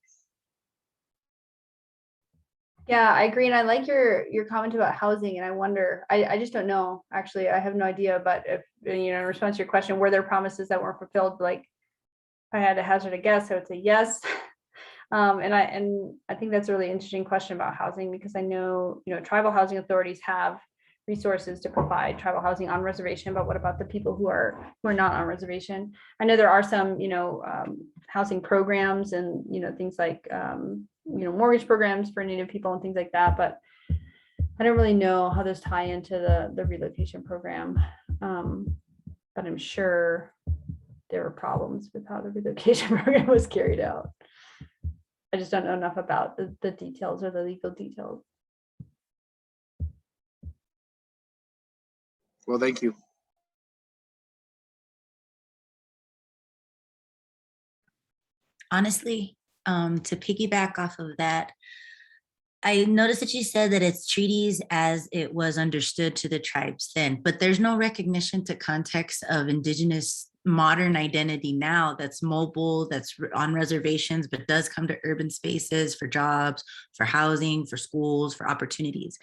Yeah, I agree. And I like your comment about housing. And I wonder, I just don't know, actually, I have no idea, but if, you know, in response to your question, were there promises that weren't fulfilled? Like, if I had to hazard a guess, I would say yes. And I think that's a really interesting question about housing, because I know, you know, tribal housing authorities have resources to provide tribal housing on reservation, but what about the people who are not on reservation? I know there are some, you know, housing programs and, you know, things like, you know, mortgage programs for Native people and things like that, but I don't really know how those tie into the relocation program. But I'm sure there were problems with how the relocation program was carried out. I just don't know enough about the details or the legal details. Well, thank you. Honestly, to piggyback off of that, I noticed that you said that it's treaties as it was understood to the tribes then, but there's no recognition to context of indigenous modern identity now that's mobile, that's on reservations, but does come to urban spaces for jobs, for housing, for schools, for opportunities.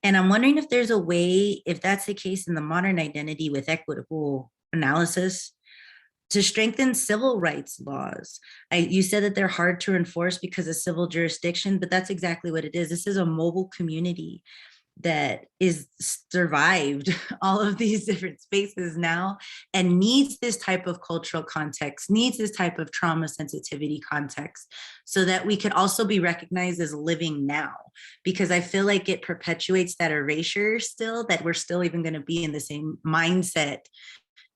And I'm wondering if there's a way, if that's the case in the modern identity with equitable analysis, to strengthen civil rights laws. You said that they're hard to enforce because of civil jurisdiction, but that's exactly what it is. This is a mobile community that is survived all of these different spaces now and needs this type of cultural context, needs this type of trauma sensitivity context, so that we could also be recognized as living now. Because I feel like it perpetuates that erasure still, that we're still even going to be in the same mindset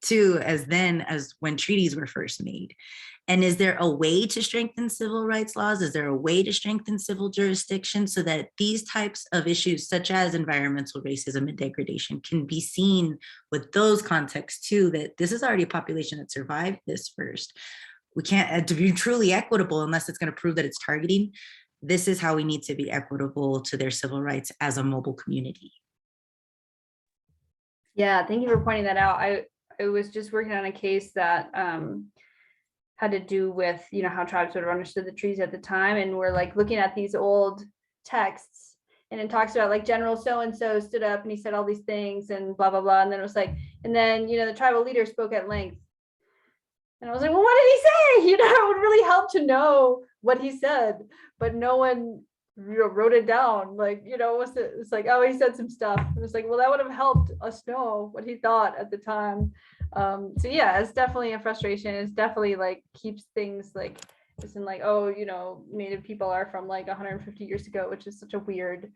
too as when treaties were first made. And is there a way to strengthen civil rights laws? Is there a way to strengthen civil jurisdiction so that these types of issues, such as environmental racism and degradation, can be seen with those contexts too, that this is already a population that survived this first? We can't, to be truly equitable, unless it's going to prove that it's targeting, this is how we need to be equitable to their civil rights as a mobile community. Yeah, thank you for pointing that out. I was just working on a case that had to do with, you know, how tribes sort of understood the trees at the time. And we're like looking at these old texts, and it talks about like General so-and-so stood up and he said all these things and blah, blah, blah. And then it was like, and then, you know, the tribal leader spoke at length. And I was like, well, what did he say? You know, it would really help to know what he said, but no one, you know, wrote it down. Like, you know, it's like, oh, he said some stuff. It was like, well, that would have helped us know what he thought at the time. So yeah, it's definitely a frustration. It's definitely like keeps things like, it's in like, oh, you know, Native people are from like 150 years ago, which is such a weird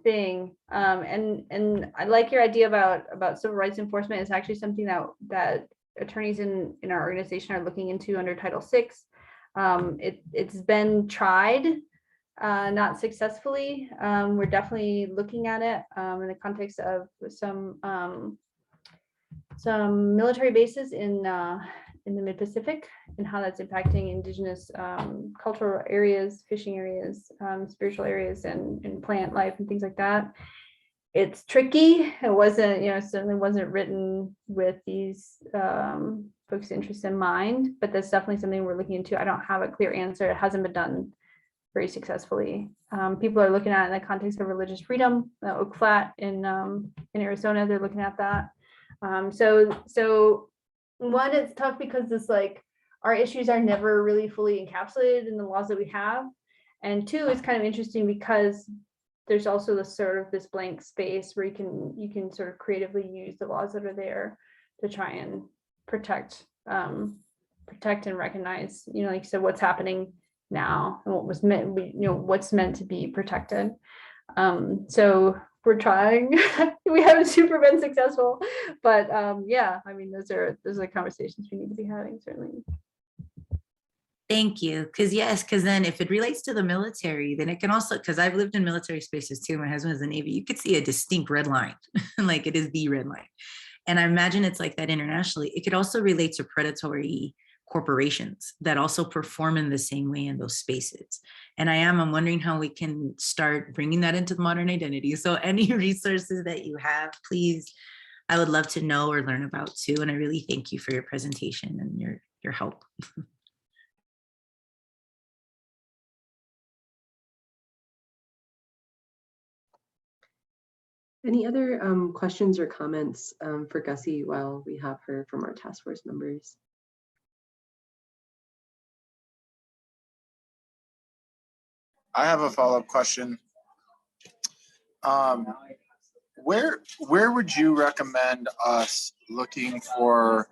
thing. And I like your idea about civil rights enforcement. It's actually something that attorneys in our organization are looking into under Title VI. It's been tried, not successfully. We're definitely looking at it in the context of some military bases in the Mid-Pacific, and how that's impacting indigenous cultural areas, fishing areas, spiritual areas, and plant life and things like that. It's tricky. It wasn't, you know, certainly wasn't written with these folks' interests in mind, but that's definitely something we're looking into. I don't have a clear answer. It hasn't been done very successfully. People are looking at it in the context of religious freedom. Oak Flat in Arizona, they're looking at that. So one, it's tough because it's like our issues are never really fully encapsulated in the laws that we have. And two, it's kind of interesting because there's also this blank space where you can sort of creatively use the laws that are there to try and protect and recognize, you know, like, so what's happening now and what was meant, you know, what's meant to be protected. So we're trying. We haven't super been successful, but yeah, I mean, those are conversations we need to be having, certainly. Thank you. Because then if it relates to the military, then it can also, because I've lived in military spaces too. My husband is in the Navy. You could see a distinct red line, like it is the red line. And I imagine it's like that internationally. It could also relate to predatory corporations that also perform in the same way in those spaces. And I'm wondering how we can start bringing that into the modern identity. So any resources that you have, please, I would love to know or learn about too. And I really thank you for your presentation and your help. Any other questions or comments for Gussie while we have her from our task force members? I have a follow-up question. Where would you recommend us looking for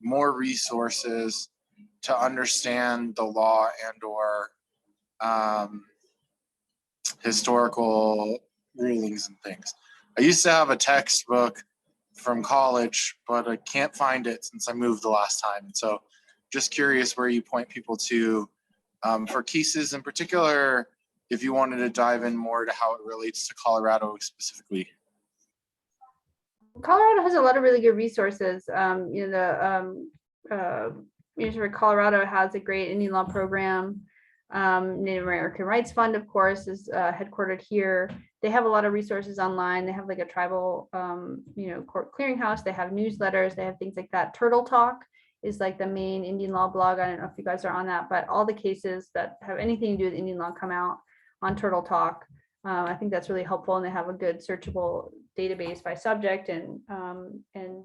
more resources to understand the law and or historical rulings and things? I used to have a textbook from college, but I can't find it since I moved the last time. And so just curious where you point people to for cases in particular, if you wanted to dive in more to how it relates to Colorado specifically. Colorado has a lot of really good resources. You know, the University of Colorado has a great Indian law program. Native American Rights Fund, of course, is headquartered here. They have a lot of resources online. They have like a tribal, you know, court clearinghouse. They have newsletters. They have things like that. Turtle Talk is like the main Indian law blog. I don't know if you guys are on that, but all the cases that have anything to do with Indian law come out on Turtle Talk. I think that's really helpful, and they have a good searchable database by subject, and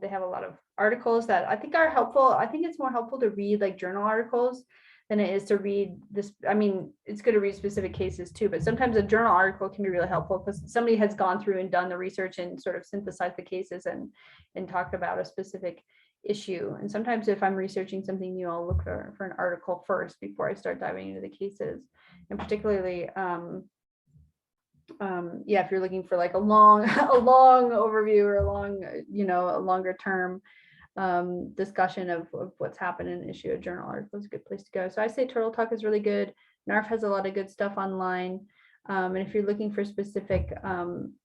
they have a lot of articles that I think are helpful. I think it's more helpful to read like journal articles than it is to read this. I mean, it's good to read specific cases too, but sometimes a journal article can be really helpful because somebody has gone through and done the research and sort of synthesized the cases and talked about a specific issue. And sometimes if I'm researching something new, I'll look for an article first before I start diving into the cases. And particularly, yeah, if you're looking for like a long overview or a longer term discussion of what's happened in an issue, a journal article is a good place to go. So I say Turtle Talk is really good. NARF has a lot of good stuff online. And if you're looking for specific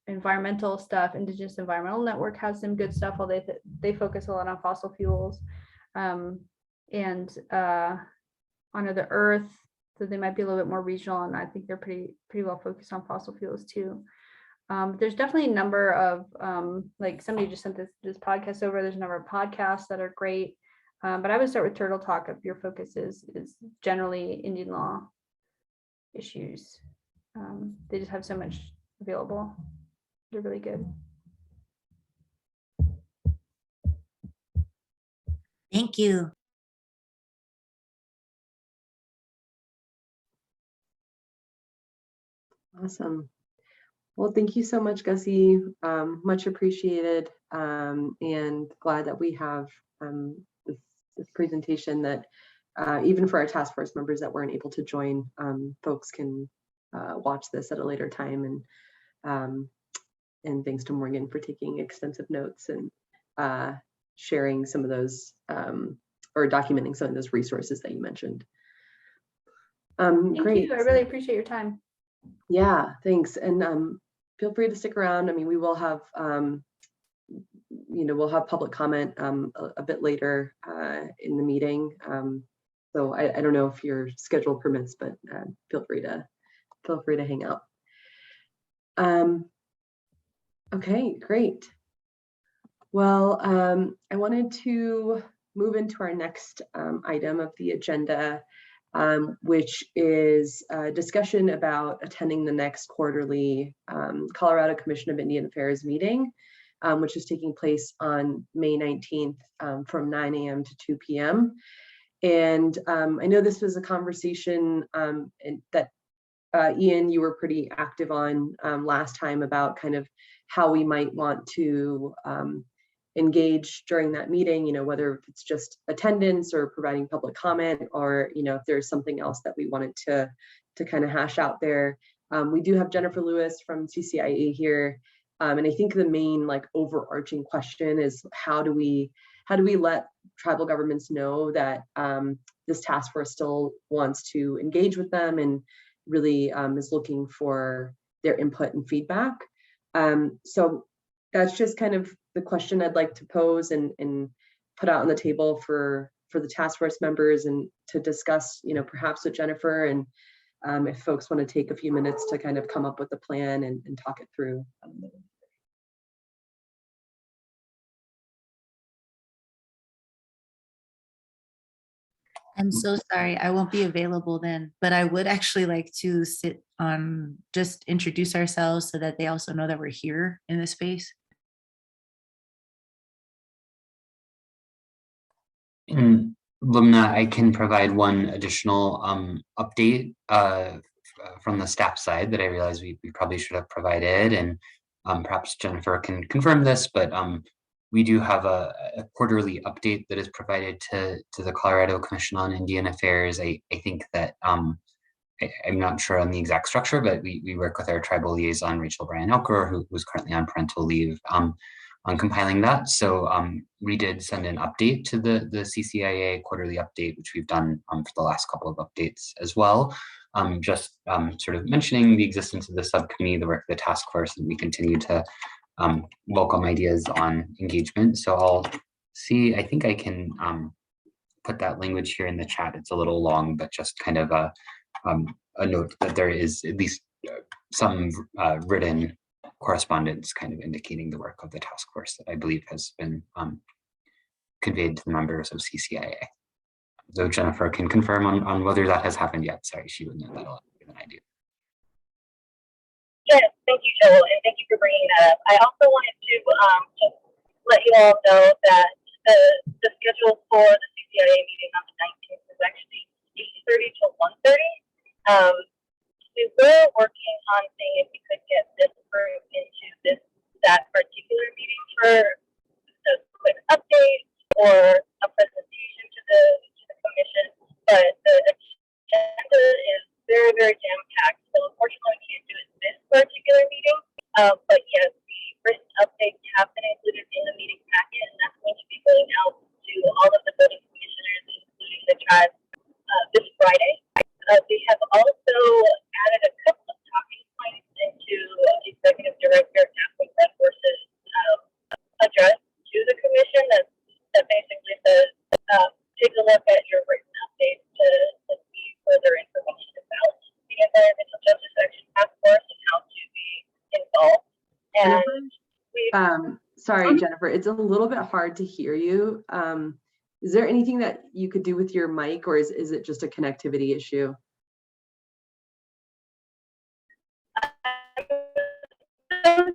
environmental stuff, Indigenous Environmental Network has some good stuff, although they focus a lot on fossil fuels. And Honor the Earth, so they might be a little bit more regional, and I think they're pretty well focused on fossil fuels too. There's definitely a number of like somebody just sent this podcast over. There's a number of podcasts that are great, but I would start with Turtle Talk if your focus is generally Indian law issues. They just have so much available. They're really good. Thank you. Awesome. Well, thank you so much, Gussie. Much appreciated, and glad that we have this presentation that even for our task force members that weren't able to join, folks can watch this at a later time. And thanks to Morgan for taking extensive notes and sharing some of those or documenting some of those resources that you mentioned. Thank Great. you. I really appreciate your time. Yeah, thanks. And feel free to stick around. I mean, we will have, we'll have public comment a bit later in the meeting. So I don't know if your schedule permits, but feel free to hang out. Okay, great. Well, I wanted to move into our next item of the agenda, which is a discussion about attending the next quarterly Colorado Commission of Indian Affairs meeting, which is taking place on May 19th from 9 a.m. to 2 p.m. And I know this was a conversation that Ian, you were pretty active on last time about kind of how we might want to engage during that meeting, whether it's just attendance or providing public comment, or, if there's something else that we wanted to kind of hash out there. We do have Jennifer Lewis from CCIA here. And I think the main overarching question is how do we let tribal governments know that this task force still wants to engage with them and really is looking for their input and feedback. So that's just kind of the question I'd like to pose and put out on the table for the task force members and to discuss, perhaps with Jennifer, and if folks want to take a few minutes to kind of come up with a plan and talk it through. I'm so sorry, I won't be available then, but I would actually like to sit on, just introduce ourselves so that they also know that we're here in this space. And Lumna, I can provide one additional update from the staff side that I realize we probably should have provided, and perhaps Jennifer can confirm this, but we do have a quarterly update that is provided to the Colorado Commission on Indian Affairs. I think that I'm not sure on the exact structure, but we work with our tribal liaison, Rachel Bryan-Elker, who's currently on parental leave, on compiling that. So we did send an update to the CCIA quarterly update, which we've done for the last couple of updates as well. Just sort of mentioning the existence of the subcommittee, the work of the task force, and we continue to welcome ideas on engagement. So I'll see, I think I can put that language here in the chat. It's a little long, but just kind of a note that there is at least some written correspondence kind of indicating the work of the task force that I believe has been conveyed to the members of CCIA. So Jennifer can confirm on whether that has happened yet. Sorry, she would know that a lot better than I do. Yes, thank you, Joel, and thank you for bringing that up. I also wanted to just let you all know that the schedule for the CCIA meeting on the 19th is actually 8:30 to 1:30. We were working on seeing if we could get this approved into that particular meeting for a quick update or a presentation to the commission, but the agenda is very, very jam-packed. So unfortunately, we can't do it this particular meeting. But yes, the written updates have been included in the meeting packet, and that's going to be going out to all of the voting commissioners, including the tribe, this Friday. We have also added a couple of talking points into Executive Director Kathleen Redhorse's address to the commission that basically says, take a look at your written updates to see further information about the Environmental Justice Action Task Force and how to be involved. And sorry, Jennifer, it's a little bit hard to hear you. Is there anything that you could do with your mic, or is it just a connectivity issue? I'm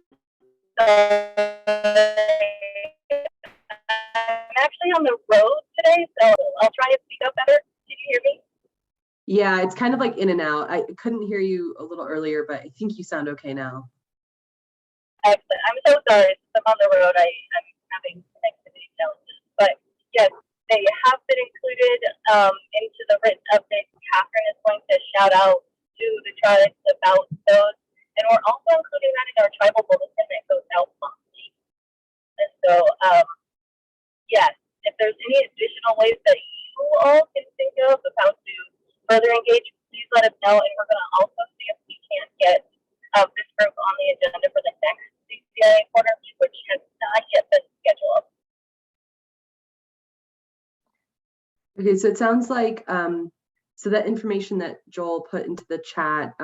actually on the road today, so I'll try to speak up better. Did you hear me? Yeah, it's kind of like in and out. I couldn't hear you a little earlier, but I think you sound okay now. Excellent. I'm so sorry. I'm on the road. I'm having connectivity challenges. But yes, they have been included into the written updates. Catherine is going to shout out to the tribes about those. And we're also including that in our tribal bulletin that goes out monthly. And so, yes, if there's any additional ways that you all can think of how to further engage, please let us know. And we're going to also see if we can't get this group on the agenda for the next CCIA quarterly, which has not yet been scheduled. Okay, so it sounds like so that information that Joel put into the chat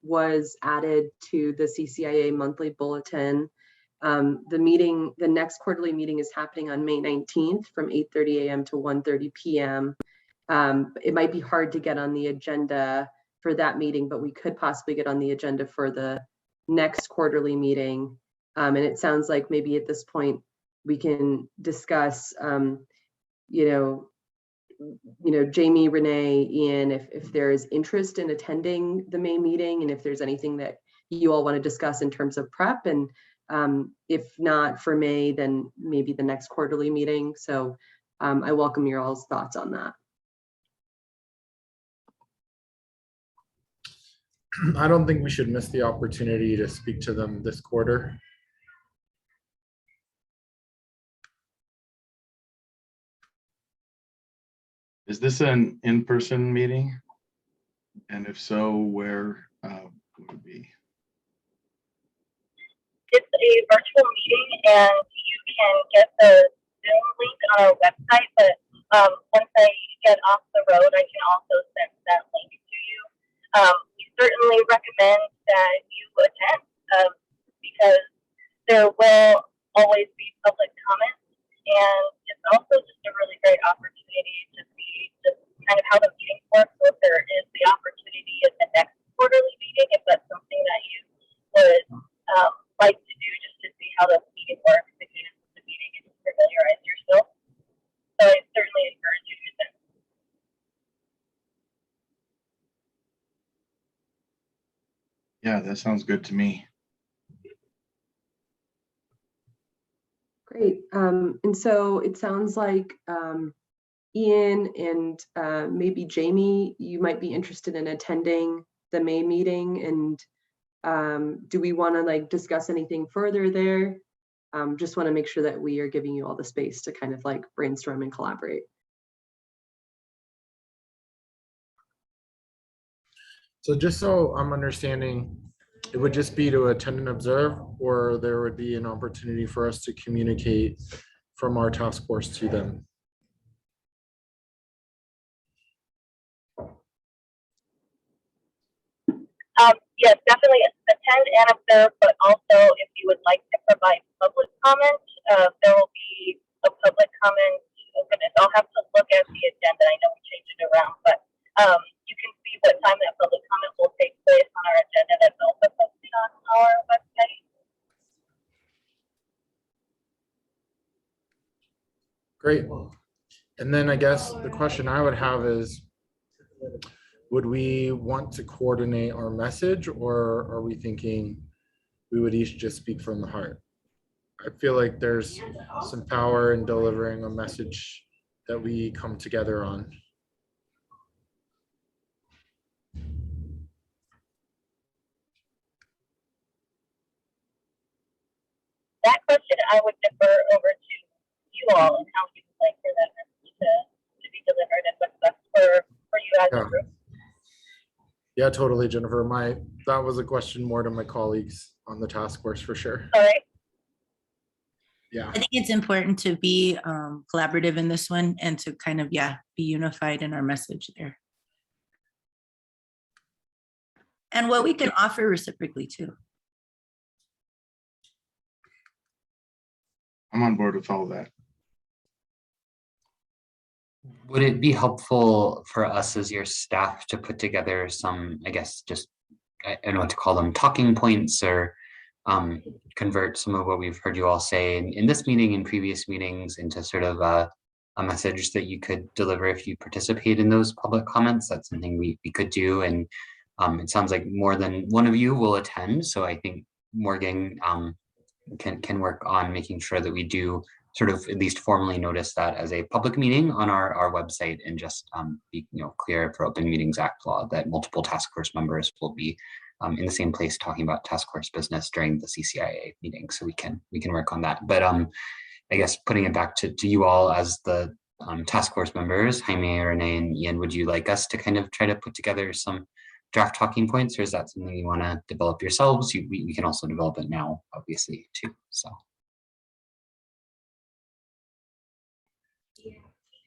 was added to the CCIA monthly bulletin. The next quarterly meeting is happening on May 19th from 8:30 a.m. to 1:30 p.m. It might be hard to get on the agenda for that meeting, but we could possibly get on the agenda for the next quarterly meeting. And it sounds like maybe at this point we can discuss, Jamie, Renee, Ian, if there is interest in attending the May meeting, and if there's anything that you all want to discuss in terms of prep, and if not for May, then maybe the next quarterly meeting. So I welcome your all's thoughts on that. I don't think we should miss the opportunity to speak to them this quarter. Is this an in-person meeting? And if so, where would it be? It's a virtual meeting, and you can get the Zoom link on our website, but once I get off the road, I can also send that link to you. We certainly recommend that you attend because there will always be public comment, and it's also just a really great opportunity to see just kind of how the meeting works. So if there is the opportunity in the next quarterly meeting, if that's something that you would like to do, just to see how the meeting works, if you miss the meeting and familiarize yourself. So I certainly encourage you to attend. Yeah, that sounds good to me. Great. And so it sounds like Ian and maybe Jamie, you might be interested in attending the May meeting. And do we want to discuss anything further there? Just want to make sure that we are giving you all the space to kind of brainstorm and collaborate. So just so I'm understanding, it would just be to attend and observe, or there would be an opportunity for us to communicate from our task force to them? Yes, definitely attend and observe, but also if you would like to provide public comment, there will be a public comment openness. I'll have to look at the agenda. I know we changed it around, but you can see what time that public comment will take place on our agenda that's also posted on our website. Great. And then I guess the question I would have is, would we want to coordinate our message, or are we thinking we would each just speak from the heart? I feel like there's some power in delivering a message that we come together on. That question I would defer over to you all and how you would like for that message to be delivered and what's best for you as a group. Yeah, totally, Jennifer. That was a question more to my colleagues on the task force for sure. All right. Yeah. I think it's important to be collaborative in this one and to kind of, be unified in our message there. And what we can offer reciprocally too. I'm on board with all of that. Would it be helpful for us as your staff to put together some, I guess, just, I don't know what to call them, talking points, or convert some of what we've heard you all say in this meeting and previous meetings into sort of a message that you could deliver if you participate in those public comments? That's something we could do. And it sounds like more than one of you will attend. So I think Morgan can work on making sure that we do sort of at least formally notice that as a public meeting on our website, and just be clear for Open Meetings Act law that multiple task force members will be in the same place talking about task force business during the CCIA meeting. So we can work on that. But I guess putting it back to you all as the task force members, Jaime, Renee, and Ian, would you like us to kind of try to put together some draft talking points, or is that something you want to develop yourselves? We can also develop it now, obviously, too. So.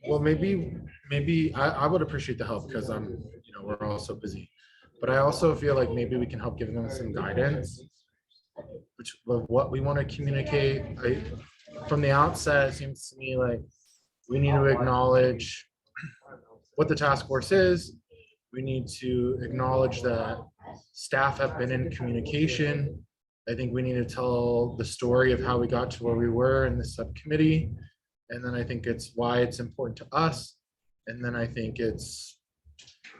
Well, maybe I would appreciate the help, because we're all so busy. But I also feel like maybe we can help give them some guidance, of what we want to communicate. From the outset, it seems to me like we need to acknowledge what the task force is. We need to acknowledge that staff have been in communication. I think we need to tell the story of how we got to where we were in the subcommittee. And then I think it's why it's important to us. And then I think it's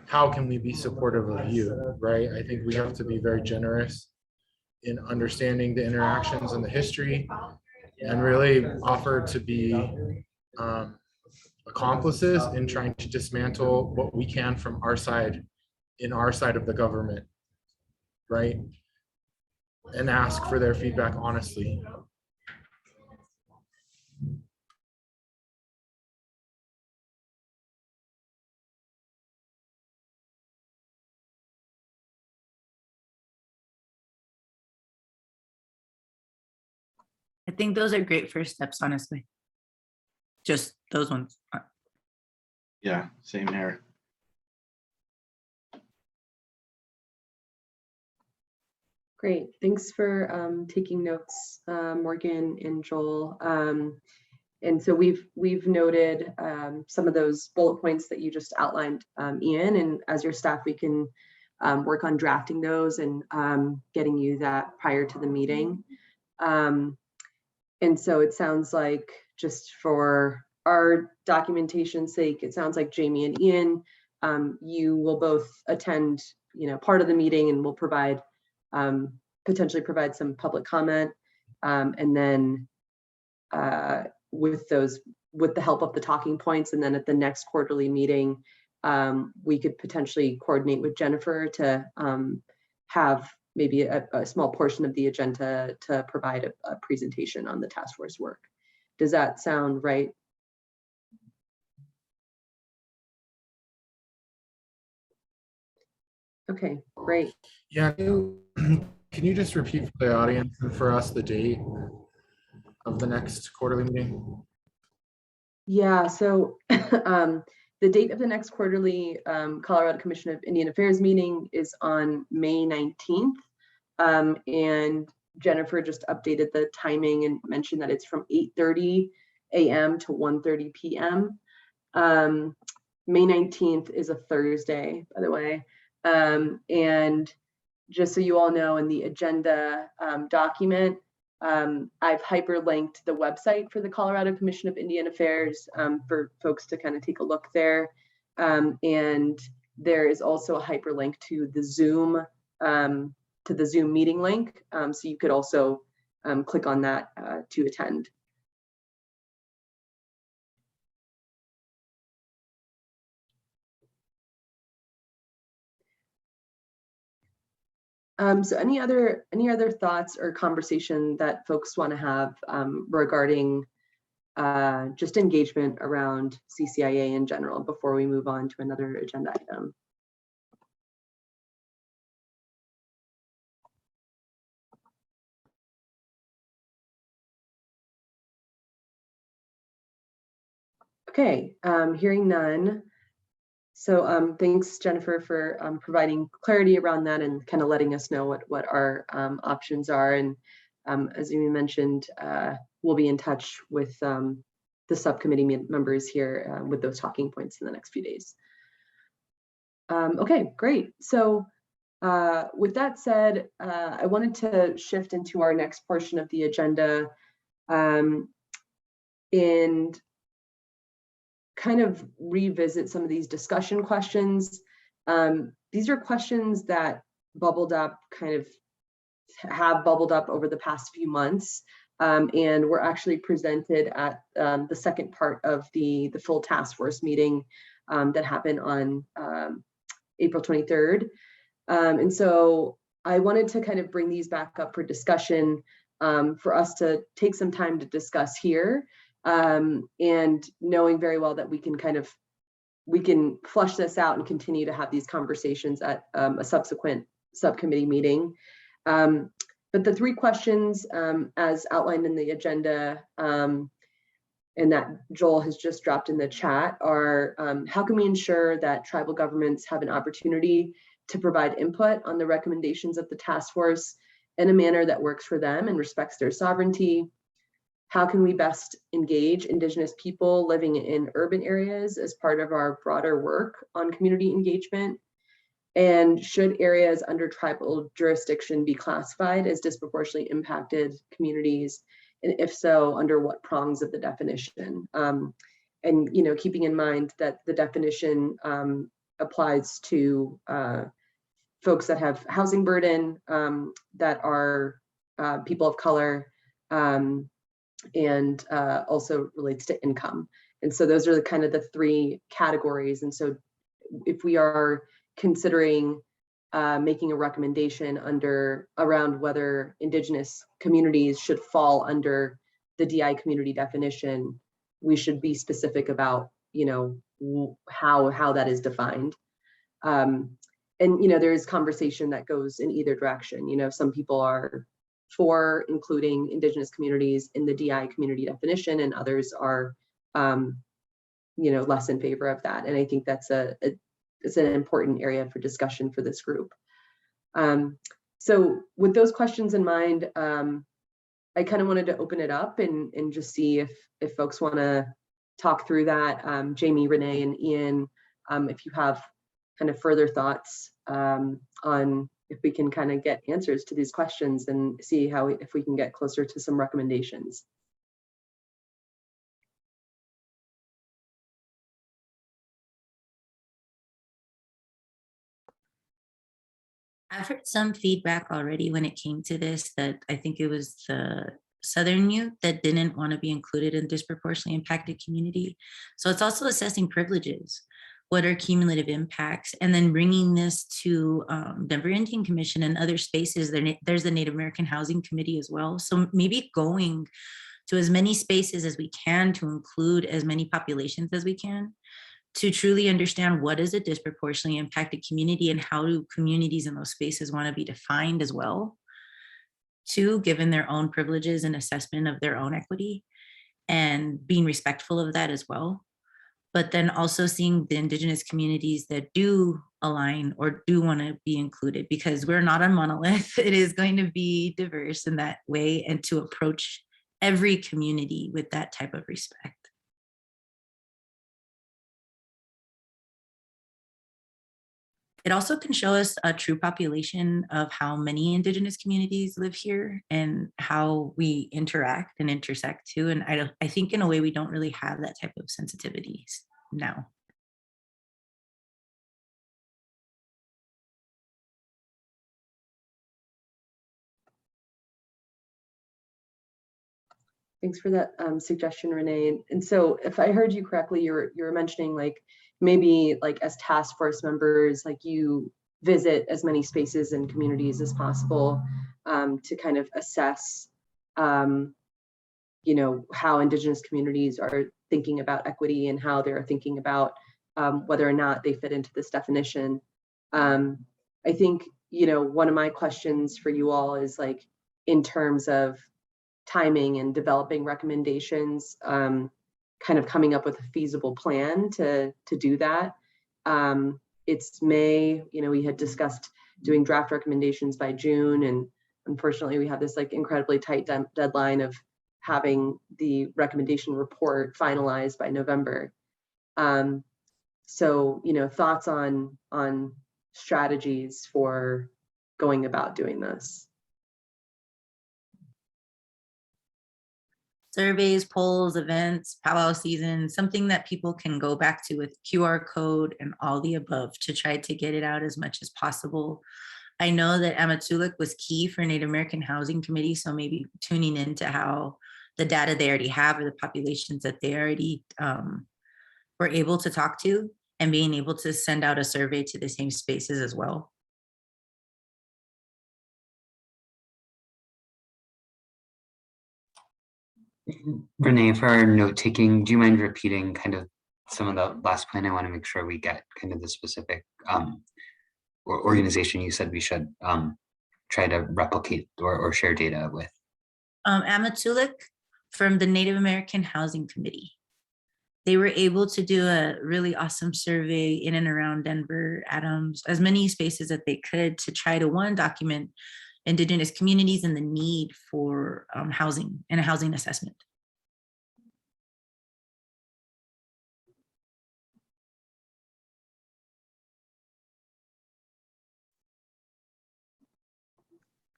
how can we be supportive of you, right? I think we have to be very generous in understanding the interactions and the history, and really offer to be accomplices in trying to dismantle what we can from our side, in our side of the government, right? And ask for their feedback honestly. I think those are great first steps, honestly. Just those ones. Yeah, same here. Great, thanks for taking notes, Morgan and Joel. And so we've noted some of those bullet points that you just outlined, Ian, and as your staff, we can work on drafting those and getting you that prior to the meeting. And so it sounds like, just for our documentation's sake, it sounds like Jamie and Ian, you will both attend, part of the meeting, and will provide, potentially provide some public comment. And then with the help of the talking points, and then at the next quarterly meeting, we could potentially coordinate with Jennifer to have maybe a small portion of the agenda to provide a presentation on the task force work. Does that sound right? Okay, great. Yeah, can you just repeat for the audience and for us the date of the next quarterly meeting? Yeah, so the date of the next quarterly Colorado Commission of Indian Affairs meeting is on May 19th. And Jennifer just updated the timing and mentioned that it's from 8:30 a.m. to 1:30 p.m. May 19th is a Thursday, by the way. And just so you all know, in the agenda document, I've hyperlinked the website for the Colorado Commission of Indian Affairs for folks to kind of take a look there. And there is also a hyperlink to the Zoom meeting link. So you could also click on that to attend. So any other thoughts or conversation that folks want to have regarding just engagement around CCIA in general before we move on to another agenda item? Okay, hearing none. So thanks, Jennifer, for providing clarity around that and kind of letting us know what our options are. And as you mentioned, we'll be in touch with the subcommittee members here with those talking points in the next few days. Okay, great. So with that said, I wanted to shift into our next portion of the agenda and kind of revisit some of these discussion questions. These are questions that have bubbled up over the past few months, and were actually presented at the second part of the full task force meeting that happened on April 23rd. And so I wanted to kind of bring these back up for discussion for us to take some time to discuss here. And knowing very well that we can flush this out and continue to have these conversations at a subsequent subcommittee meeting. But the three questions as outlined in the agenda and that Joel has just dropped in the chat are, how can we ensure that tribal governments have an opportunity to provide input on the recommendations of the task force in a manner that works for them and respects their sovereignty? How can we best engage Indigenous people living in urban areas as part of our broader work on community engagement? And should areas under tribal jurisdiction be classified as disproportionately impacted communities? And if so, under what prongs of the definition? And keeping in mind that the definition applies to folks that have housing burden, that are people of color, and also relates to income. And so those are the kind of the three categories. And so if we are considering making a recommendation around whether Indigenous communities should fall under the DI community definition, we should be specific about how that is defined. And there is conversation that goes in either direction. Some people are for including Indigenous communities in the DI community definition, and others are less in favor of that. And I think that's it's an important area for discussion for this group. So with those questions in mind, I kind of wanted to open it up and just see if folks want to talk through that. Jamie, Renee, and Ian, if you have kind of further thoughts on if we can kind of get answers to these questions and see if we can get closer to some recommendations. I've heard some feedback already when it came to this, that I think it was the Southern youth that didn't want to be included in disproportionately impacted community. So it's also assessing privileges. What are cumulative impacts? And then bringing this to Denver Indian Commission and other spaces. There's the Native American Housing Committee as well. So maybe going to as many spaces as we can to include as many populations as we can, to truly understand what is a disproportionately impacted community and how do communities in those spaces want to be defined as well, too, given their own privileges and assessment of their own equity, and being respectful of that as well. But then also seeing the Indigenous communities that do align or do want to be included, because we're not a monolith. It is going to be diverse in that way, and to approach every community with that type of respect. It also can show us a true population of how many Indigenous communities live here and how we interact and intersect too. And I think in a way we don't really have that type of sensitivities now. Thanks for that suggestion, Renee. And so if I heard you correctly, you were mentioning like maybe like as task force members, like you visit as many spaces and communities as possible to kind of assess, you know, how Indigenous communities are thinking about equity and how they're thinking about whether or not they fit into this definition. I think, you know, one of my questions for you all is like in terms of timing and developing recommendations, kind of coming up with a feasible plan to do that. It's May, you know, we had discussed doing draft recommendations by June, and unfortunately we have this like incredibly tight deadline of having the recommendation report finalized by November. So, you know, thoughts on strategies for going about doing this. Surveys, polls, events, powwow season, something that people can go back to with QR code and all the above to try to get it out as much as possible. I know that Amatulik was key for Native American Housing Committee, so maybe tuning into how the data they already have or the populations that they already were able to talk to and being able to send out a survey to the same spaces as well. Renee, for our note taking, do you mind repeating kind of some of the last point? I want to make sure we get kind of the specific organization you said we should try to replicate or share data with. Amatulik from the Native American Housing Committee. They were able to do a really awesome survey in and around Denver, Adams, as many spaces that they could to try to document Indigenous communities and the need for housing and a housing assessment.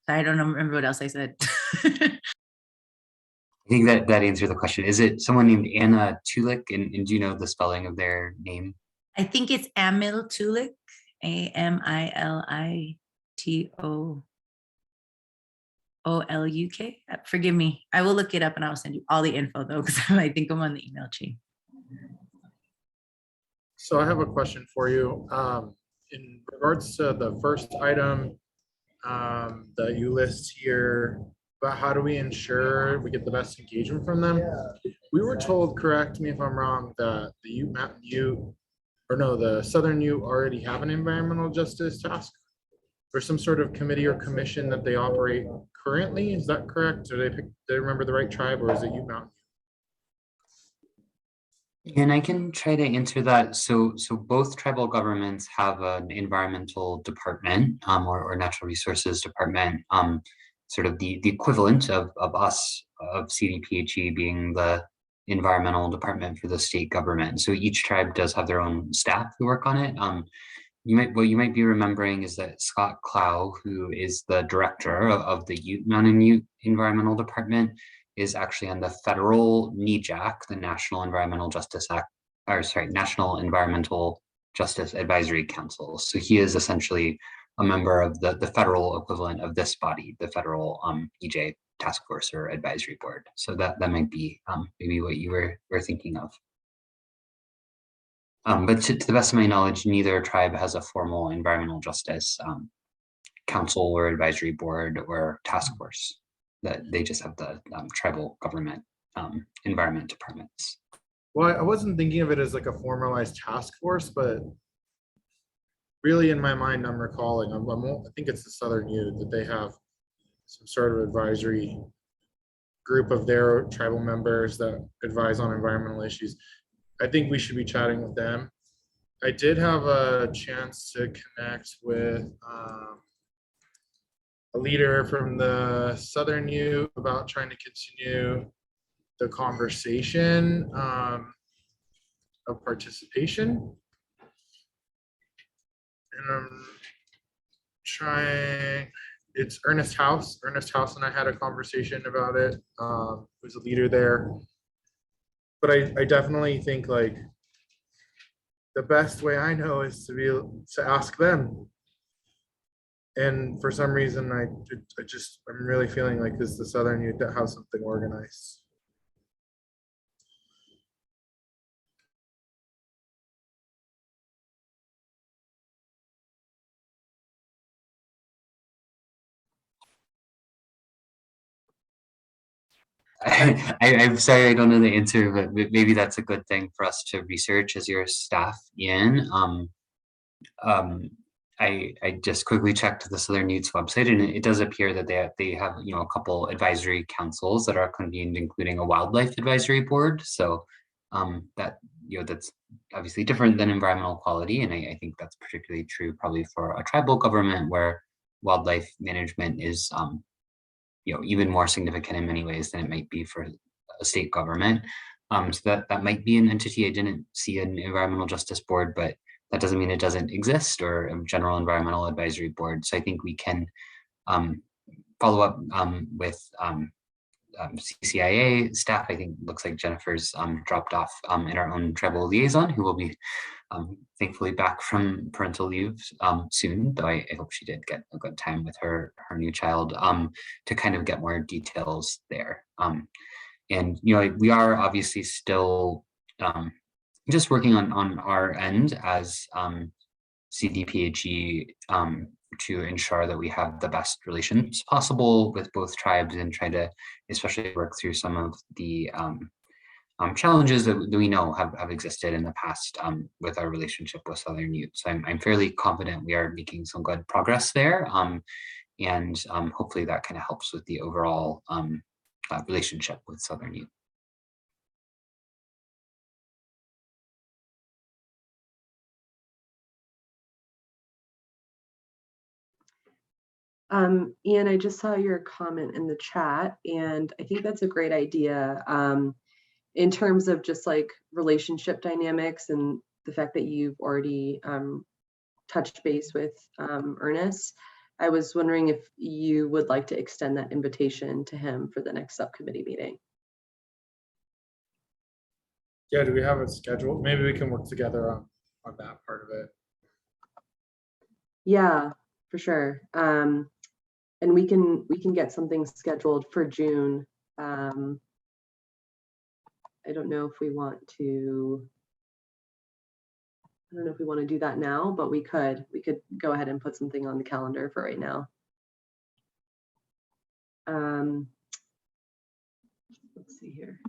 I don't remember what else I said. I think that answered the question. Is it someone named Anna Tulik? And do you know the spelling of their name? I think it's Amil Tulik, AMILITOOLUK. Forgive me. I will look it up and I'll send you all the info though, because I think I'm on the email chain. So I have a question for you. In regards to the first item that you list here, but how do we ensure we get the best engagement from them? We were told, correct me if I'm wrong, that the Ute Mountain Ute, or no, the Southern Ute already have an environmental justice task or some sort of committee or commission that they operate currently. Is that correct? Or they remember the right tribe, or is it Ute Mountain? And I can try to answer that. So both tribal governments have an environmental department or natural resources department, sort of the equivalent of us, of CDPHE being the environmental department for the state government. So each tribe does have their own staff who work on it. What you might be remembering is that Scott Clow, who is the director of the Ute Mountain Ute Environmental Department, is actually on the federal NEJAC, the National Environmental Justice National Environmental Justice Advisory Council. So he is essentially a member of the federal equivalent of this body, the federal EJ task force or advisory board. So that might be maybe what you were thinking of. But to the best of my knowledge, neither tribe has a formal environmental justice council or advisory board or task force. That they just have the tribal government environment departments. Well, I wasn't thinking of it as like a formalized task force, but really in my mind, I'm recalling, I think it's the Southern Ute, that they have some sort of advisory group of their tribal members that advise on environmental issues. I think we should be chatting with them. I did have a chance to connect with a leader from the Southern U about trying to continue the conversation of participation. And I'm trying, it's Ernest House. Ernest House and I had a conversation about it. Who's a leader there. But I definitely think like the best way I know is to ask them. And for some reason, I'm really feeling like this is the Southern Youth that has something organized. I'm sorry, I don't know the answer, but maybe that's a good thing for us to research as your staff, Ian. I just quickly checked the Southern Youth's website, and it does appear that they have a couple advisory councils that are convened, including a wildlife advisory board. So that that's obviously different than environmental quality, and I think that's particularly true probably for a tribal government where wildlife management is even more significant in many ways than it might be for a state government. So that might be an entity. I didn't see an environmental justice board, but that doesn't mean it doesn't exist, or a general environmental advisory board. So I think we can follow up with CCIA staff. I think looks like Jennifer's dropped off in our own tribal liaison, who will be thankfully back from parental leave soon, though I hope she did get a good time with her new child to kind of get more details there. And we are obviously still just working on our end as CDPHE to ensure that we have the best relations possible with both tribes, and try to especially work through some of the challenges that we know have existed in the past with our relationship with Southern Youth. So I'm fairly confident we are making some good progress there, and hopefully that kind of helps with the overall relationship with Southern Youth. Ian, I just saw your comment in the chat, and I think that's a great idea in terms of just like relationship dynamics and the fact that you've already touched base with Ernest. I was wondering if you would like to extend that invitation to him for the next subcommittee meeting. Yeah, do we have it scheduled? Maybe we can work together on that part of it. Yeah, for sure. And we can get something scheduled for June. I don't know if we want to. I don't know if we want to do that now, but we could go ahead and put something on the calendar for right now. Let's see here.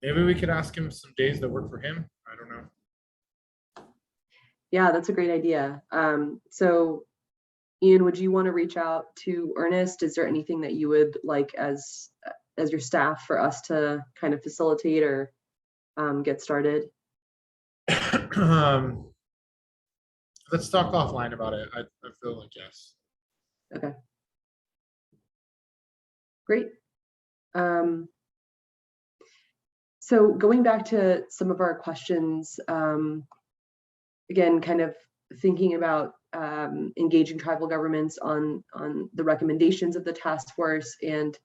Maybe we could ask him some days that work for him. I don't know. Yeah, that's a great idea. So Ian, would you want to reach out to Ernest? Is there anything that you would like as your staff for us to kind of facilitate or get started? Let's talk offline about it. I feel like yes. Okay. Great. So going back to some of our questions, again, kind of thinking about engaging tribal governments on the recommendations of the task force, and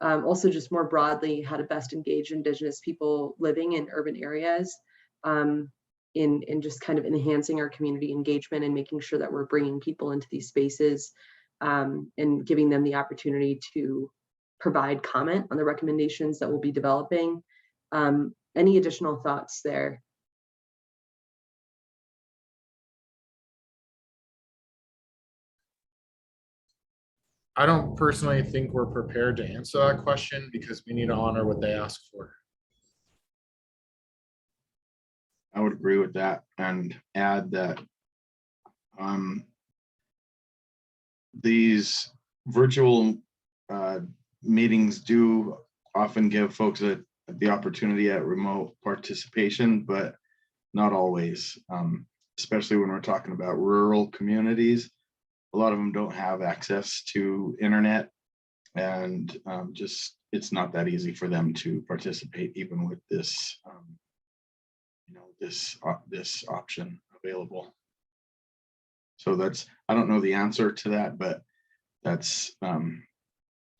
also just more broadly how to best engage Indigenous people living in urban areas in just kind of enhancing our community engagement and making sure that we're bringing people into these spaces and giving them the opportunity to provide comment on the recommendations that we'll be developing. Any additional thoughts there? I don't personally think we're prepared to answer that question because we need to honor what they ask for. I would agree with that and add that these virtual meetings do often give folks the opportunity at remote participation, but not always, especially when we're talking about rural communities. a lot of them don't have access to internet, and just it's not that easy for them to participate even with this this option available. So that's, I don't know the answer to that, but that's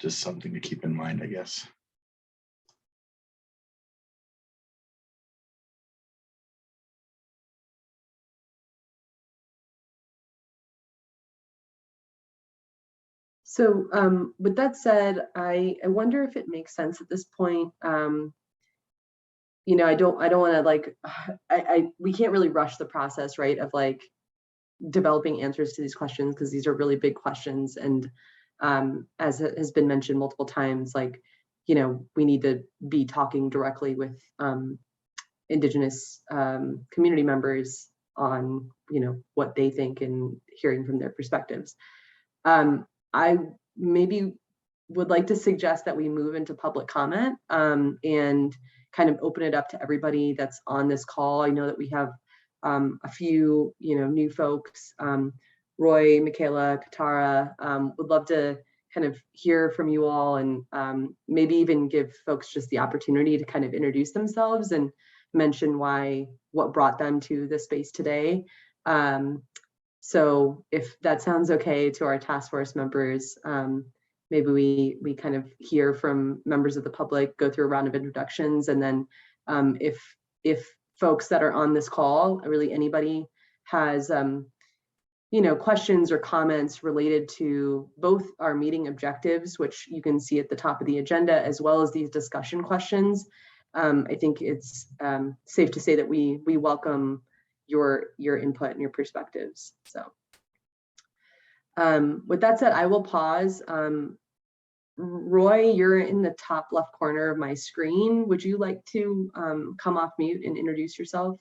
just something to keep in mind, I guess. So with that said, I wonder if it makes sense at this point. You know, I don't want to like, we can't really rush the process, right, of like developing answers to these questions, because these are really big questions. And as has been mentioned multiple times, like, you know, we need to be talking directly with Indigenous community members on, you know, what they think and hearing from their perspectives. I maybe would like to suggest that we move into public comment and kind of open it up to everybody that's on this call. I know that we have a few, you know, new folks. Roy, Michaela, Katara, would love to kind of hear from you all, and maybe even give folks just the opportunity to kind of introduce themselves and mention what brought them to this space today. So if that sounds okay to our task force members, maybe we kind of hear from members of the public, go through a round of introductions, and then if folks that are on this call, really anybody has you know, questions or comments related to both our meeting objectives, which you can see at the top of the agenda, as well as these discussion questions, I think it's safe to say that we welcome your input and your perspectives. So with that said, I will pause. Roy, you're in the top left corner of my screen. Would you like to come off mute and introduce yourself?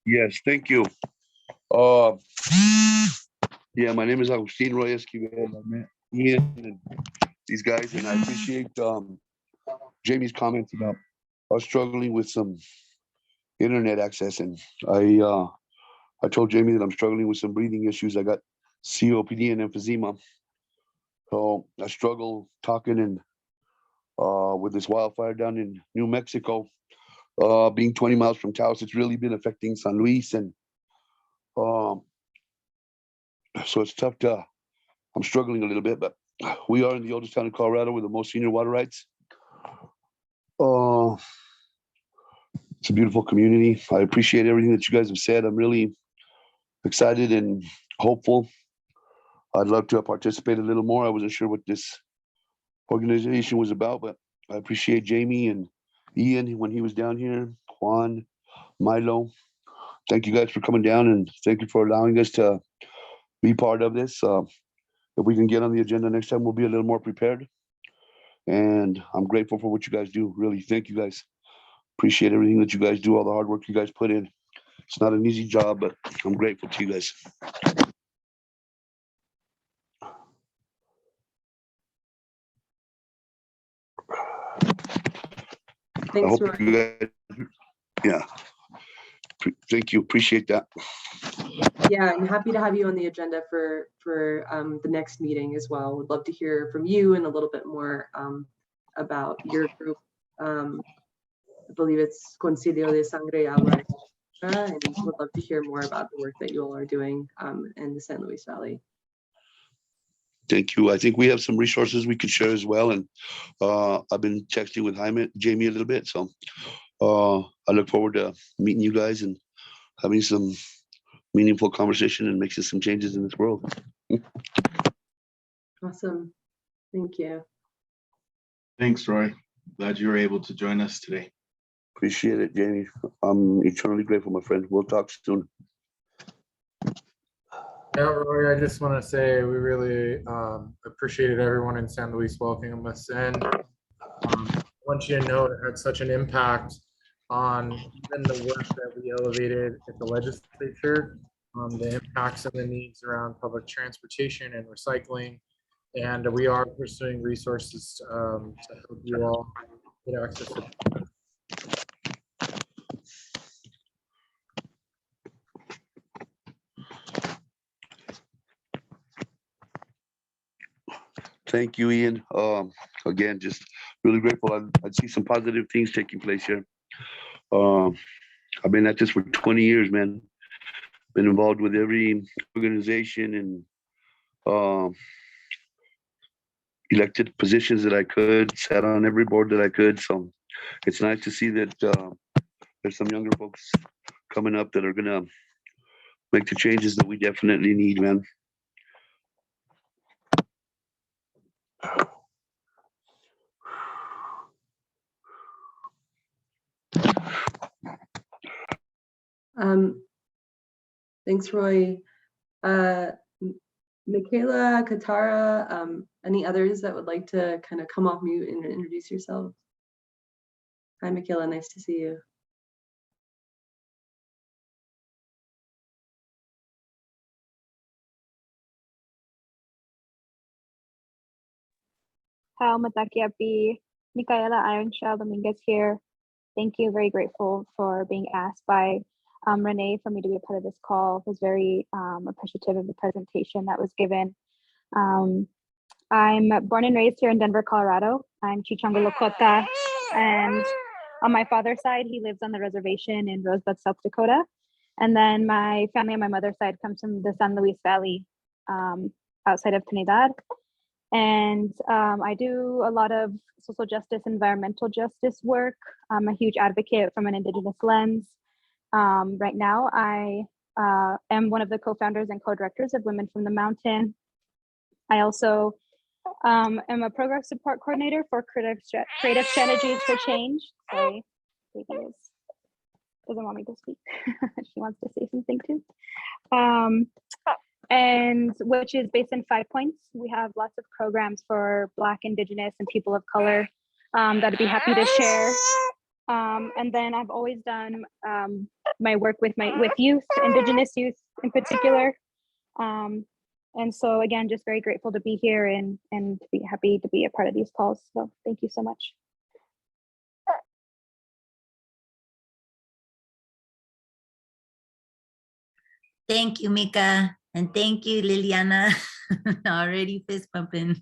Yes, thank you. Yeah, my name is Agustin Roy Esquivel. I met Ian and these guys, and I appreciate Jamie's comments about us struggling with some internet access. And I told Jamie that I'm struggling with some breathing issues. I got COPD and emphysema. So I struggle talking and with this wildfire down in New Mexico. Being 20 miles from Taos, it's really been affecting San Luis, and so it's tough I'm struggling a little bit, but we are in the oldest town in Colorado with the most senior water rights. It's a beautiful community. I appreciate everything that you guys have said. I'm really excited and hopeful. I'd love to participate a little more. I wasn't sure what this organization was about, but I appreciate Jamie and Ian when he was down here, Juan, Milo. Thank you guys for coming down, and thank you for allowing us to be part of this. If we can get on the agenda next time, we'll be a little more prepared. And I'm grateful for what you guys do. Really, thank you guys. Appreciate everything that you guys do, all the hard work you guys put in. It's not an easy job, but I'm grateful to you guys. Thanks, Roy. You guys, yeah. Thank you. Appreciate that. Yeah, I'm happy to have you on the agenda for the next meeting as well. Would love to hear from you and a little bit more about your group. I believe it's Concilio de Sangre y Agua, and would love to hear more about the work that you all are doing in the San Luis Valley. Thank you. I think we have some resources we could share as well. And I've been texting with Jamie a little bit. So I look forward to meeting you guys and having some meaningful conversation and making some changes in this world. Awesome. Thank you. Thanks, Roy. Glad you were able to join us today. Appreciate it, Jamie. I'm eternally grateful, my friend. We'll talk soon. Yeah, Roy, I just want to say we really appreciated everyone in San Luis welcoming us in. I want you to know it had such an impact on even the work that we elevated at the legislature, the impacts and the needs around public transportation and recycling. And we are pursuing resources to help you all get access to Thank you, Ian. Again, just really grateful. I see some positive things taking place here. I've been at this for 20 years, man. Been involved with every organization and elected positions that I could, sat on every board that I could. So it's nice to see that there's some younger folks coming up that are gonna make the changes that we definitely need, man. Thanks, Roy. Michaela, Katara, any others that would like to kind of come off mute and introduce yourselves? Hi, Michaela, nice to see you. How Matakiapi, Micaela Ironshell Dominguez here. Thank you, very grateful for being asked by Renee for me to be a part of this call. I was very appreciative of the presentation that was given. I'm born and raised here in Denver, Colorado. I'm Chichango Lakota, and on my father's side, he lives on the reservation in Rosebud, South Dakota. And then my family on my mother's side comes from the San Luis Valley outside of Trinidad. And I do a lot of social justice, environmental justice work. I'm a huge advocate from an Indigenous lens. Right now, I am one of the co-founders and co-directors of Women from the Mountain. I also am a program support coordinator for creative strategies for change. Sorry, baby doesn't want me to speak. She wants to say something too. And which is based in 5 points. We have lots of programs for Black, Indigenous, and people of color that I'd be happy to share. And then I've always done my work with youth, Indigenous youth in particular. And so again, just very grateful to be here and be happy to be a part of these calls. So thank you so much. Thank you, Mika. And thank you, Liliana. Already fist pumping.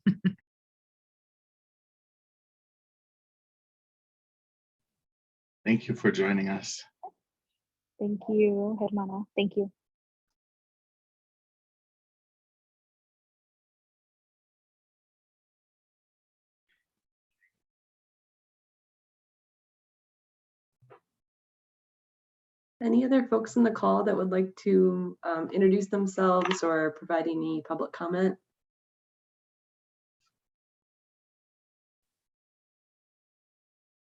Thank you for joining us. Thank you, hermana. Thank you. Any other folks in the call that would like to introduce themselves or provide any public comment?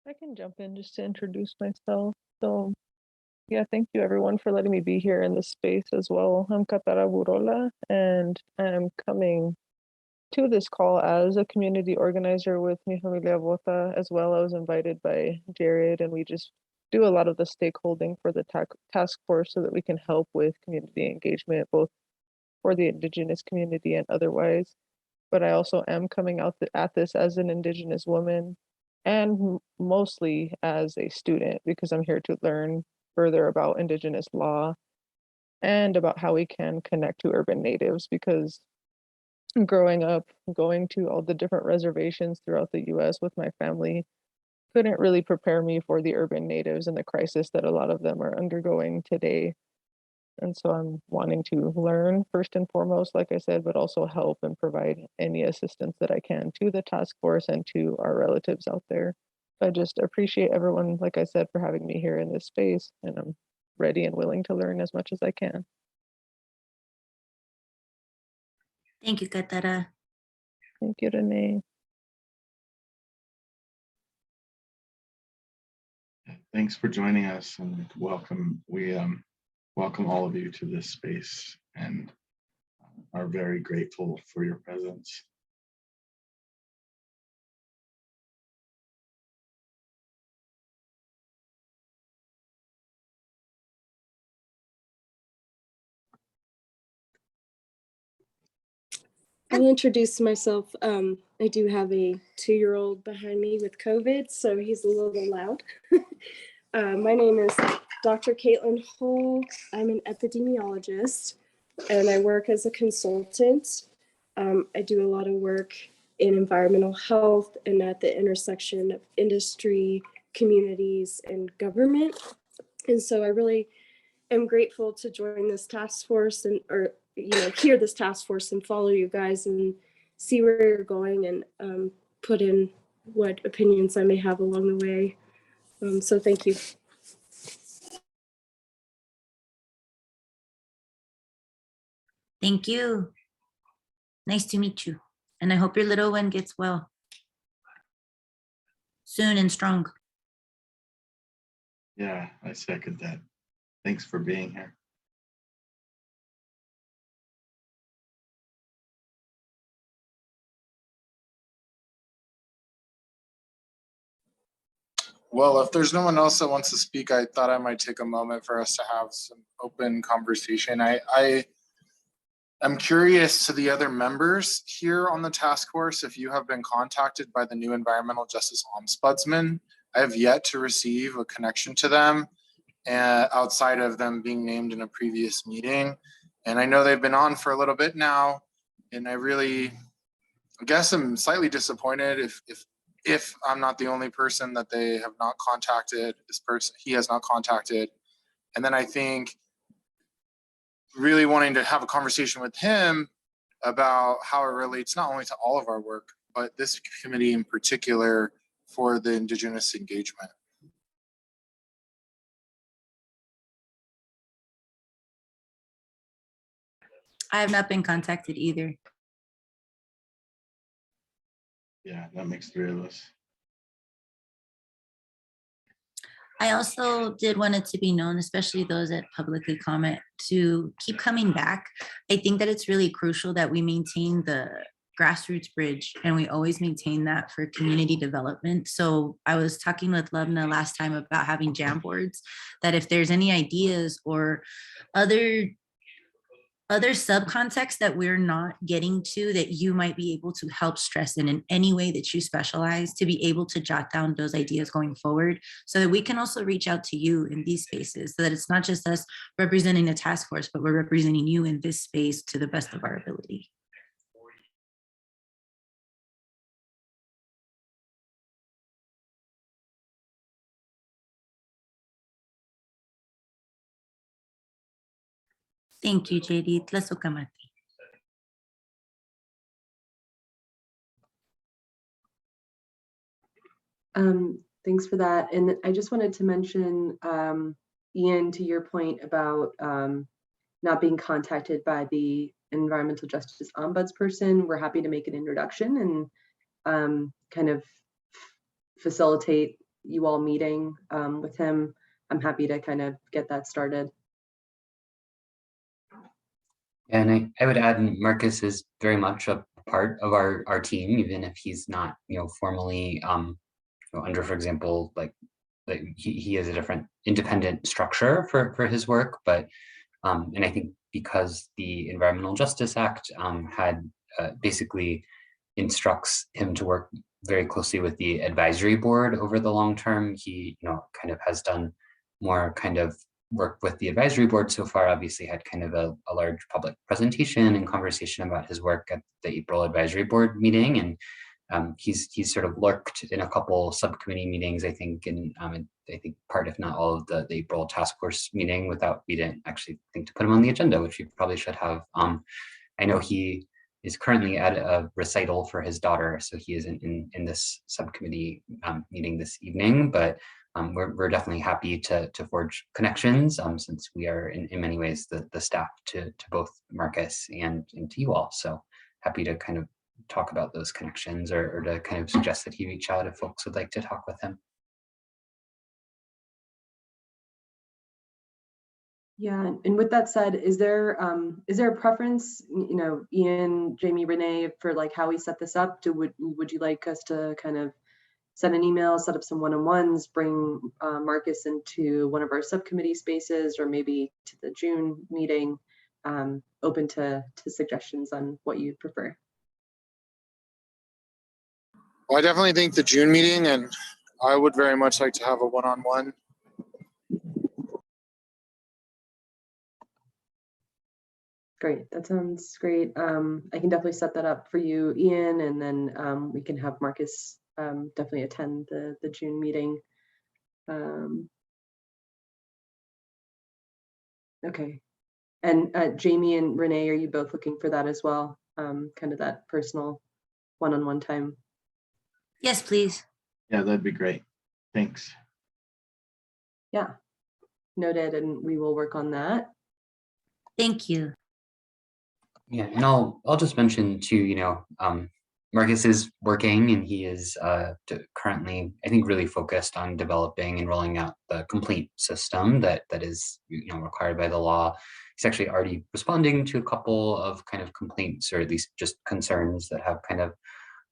I can jump in just to introduce myself. So yeah, thank you everyone for letting me be here in this space as well. I'm Katara Burola, and I'm coming to this call as a community organizer with Mi Familia Vota as well. I was invited by Jared, and we just do a lot of the stakeholding for the task force so that we can help with community engagement, both for the Indigenous community and otherwise. But I also am coming out at this as an Indigenous woman, and mostly as a student, because I'm here to learn further about Indigenous law and about how we can connect to urban natives, because growing up, going to all the different reservations throughout the US with my family couldn't really prepare me for the urban natives and the crisis that a lot of them are undergoing today. And so I'm wanting to learn first and foremost, like I said, but also help and provide any assistance that I can to the task force and to our relatives out there. I just appreciate everyone, like I said, for having me here in this space, and I'm ready and willing to learn as much as I can. Thank you, Katara. Thank you, Renee. Thanks for joining us and welcome. We welcome all of you to this space and are very grateful for your presence. I'll introduce myself. I do have a 2-year-old behind me with COVID, so he's a little loud. My name is Dr. Caitlin Hull. I'm an epidemiologist, and I work as a consultant. I do a lot of work in environmental health and at the intersection of industry, communities, and government. And so I really am grateful to join this task force and, or, hear this task force and follow you guys and see where you're going and put in what opinions I may have along the way. So thank you. Thank you. Nice to meet you. And I hope your little one gets well soon and strong. Yeah, I second that. Thanks for being here. Well, if there's no one else that wants to speak, I thought I might take a moment for us to have some open conversation. I'm curious to the other members here on the task force if you have been contacted by the new Environmental Justice Ombudsman. I have yet to receive a connection to them outside of them being named in a previous meeting. And I know they've been on for a little bit now, and I guess I'm slightly disappointed if I'm not the only person that they have not contacted. He has not contacted. And then I think really wanting to have a conversation with him about how it relates not only to all of our work, but this committee in particular for the Indigenous engagement. I have not been contacted either. Yeah, that makes 3 of us. I also did want it to be known, especially those that publicly comment, to keep coming back. I think that it's really crucial that we maintain the grassroots bridge and we always maintain that for community development. So I was talking with Lubna last time about having jam boards, that if there's any ideas or other subcontexts that we're not getting to that you might be able to help stress in any way that you specialize, to be able to jot down those ideas going forward so that we can also reach out to you in these spaces so that it's not just us representing the task force, but we're representing you in this space to the best of our ability. Thank you, JD. Tlasukamati. Thanks for that. And I just wanted to mention, Ian, to your point about not being contacted by the Environmental Justice Ombudsperson, we're happy to make an introduction and kind of facilitate you all meeting with him. I'm happy to kind of get that started. And I would add, Marcus is very much a part of our team, even if he's not, formally under, for example, like he has a different independent structure for his work. But and I think because the Environmental Justice Act had basically instructs him to work very closely with the advisory board over the long term, he kind of has done more kind of work with the advisory board so far. Obviously had kind of a large public presentation and conversation about his work at the April advisory board meeting, and he's sort of lurked in a couple subcommittee meetings, I think, and I think part, if not all, of the April task force meeting we didn't actually think to put him on the agenda, which we probably should have. I know he is currently at a recital for his daughter, so he isn't in this subcommittee meeting this evening, but we're definitely happy to forge connections since we are in many ways the staff to both Marcus and to you all. So happy to kind of talk about those connections or to kind of suggest that he reach out if folks would like to talk with him. Yeah, and with that said, is there a preference, Ian, Jamie, Renee, for like how we set this up? Would you like us to kind of send an email, set up some one-on-ones, bring Marcus into one of our subcommittee spaces, or maybe to the June meeting? Open to suggestions on what you prefer. Well, I definitely think the June meeting, and I would very much like to have a one-on-one. Great, that sounds great. I can definitely set that up for you, Ian, and then we can have Marcus definitely attend the June meeting. Okay, and Jamie and Renee, are you both looking for that as well? Kind of that personal one-on-one time. Yes, please. Yeah, that'd be great. Thanks. Yeah, noted, and we will work on that. Thank you. Yeah, and I'll just mention too, Marcus is working and he is currently, I think, really focused on developing and rolling out the complete system that is required by the law. He's actually already responding to a couple of kind of complaints, or at least just concerns that have kind of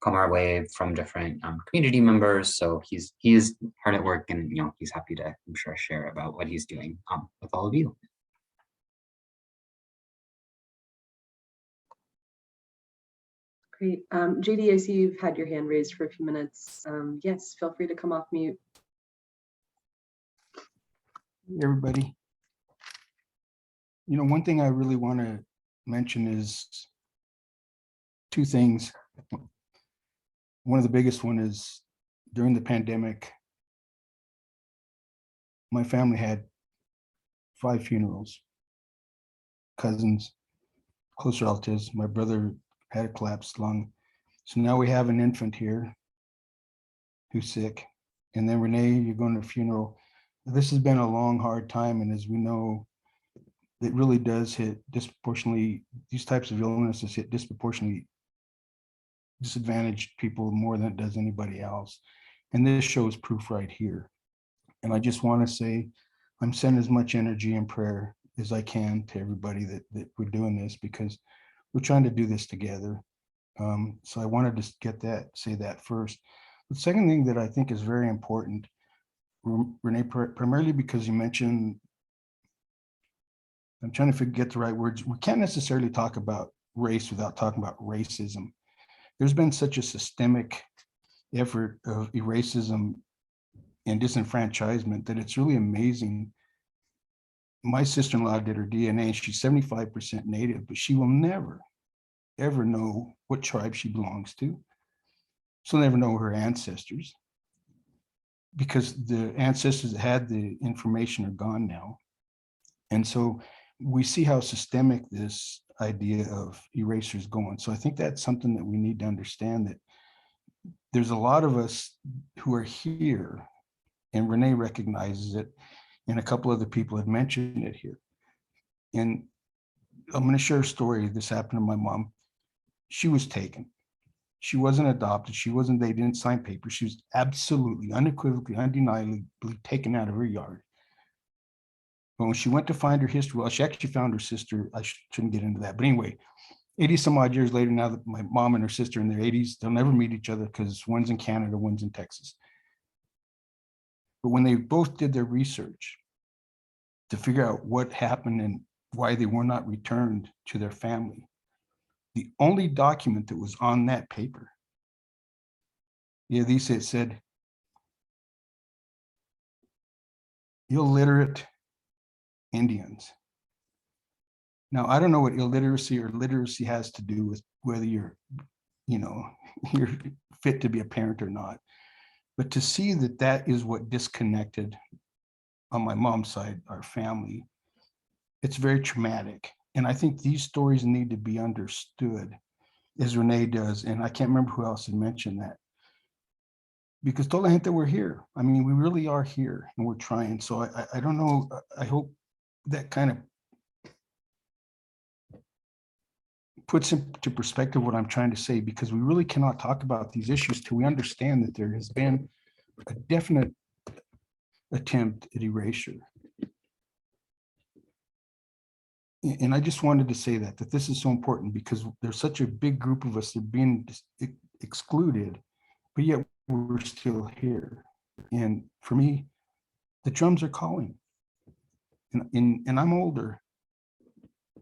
come our way from different community members. So he is hard at work, and he's happy to, I'm sure, share about what he's doing with all of you. Great. JD, I see you've had your hand raised for a few minutes. Yes, feel free to come off mute. Everybody. One thing I really want to mention is two things. One of the biggest one is during the pandemic, my family had 5 funerals, cousins, close relatives. My brother had a collapsed lung. So now we have an infant here who's sick. And then Renee, you're going to a funeral. This has been a long, hard time. And as we know, it really does hit disproportionately, these types of illnesses hit disproportionately disadvantaged people more than it does anybody else. And this shows proof right here. And I just want to say, I'm sending as much energy and prayer as I can to everybody that we're doing this, because we're trying to do this together. So I wanted to say that first. The second thing that I think is very important, Renee, primarily because you mentioned, I'm trying to forget the right words. We can't necessarily talk about race without talking about racism. There's been such a systemic effort of racism and disenfranchisement that it's really amazing. My sister-in-law did her DNA, and she's 75% Native, but she will never, ever know what tribe she belongs to. She'll never know her ancestors, because the ancestors that had the information are gone now. And so we see how systemic this idea of erasure is going. So I think that's something that we need to understand, that there's a lot of us who are here, and Renee recognizes it, and a couple other people had mentioned it here. And I'm going to share a story. This happened to my mom. She was taken. She wasn't adopted. They didn't sign papers. She was absolutely, unequivocally, undeniably taken out of her yard. But when she went to find her history, well, she actually found her sister. I shouldn't get into that. But anyway, 80 some odd years later, now that my mom and her sister in their 80s, they'll never meet each other because one's in Canada, one's in Texas. But when they both did their research to figure out what happened and why they were not returned to their family, the only document that was on that paper, it said, illiterate Indians. Now, I don't know what illiteracy or literacy has to do with whether you're fit to be a parent or not. But to see that is what disconnected, on my mom's side, our family, it's very traumatic. And I think these stories need to be understood, as Renee does. And I can't remember who else had mentioned that. Because toda la gente, we're here. I mean, we really are here, and we're trying. So I don't know. I hope that kind of puts into perspective what I'm trying to say, because we really cannot talk about these issues till we understand that there has been a definite attempt at erasure. And I just wanted to say that this is so important, because there's such a big group of us that are being excluded, but yet we're still here. And for me, the drums are calling. And I'm older,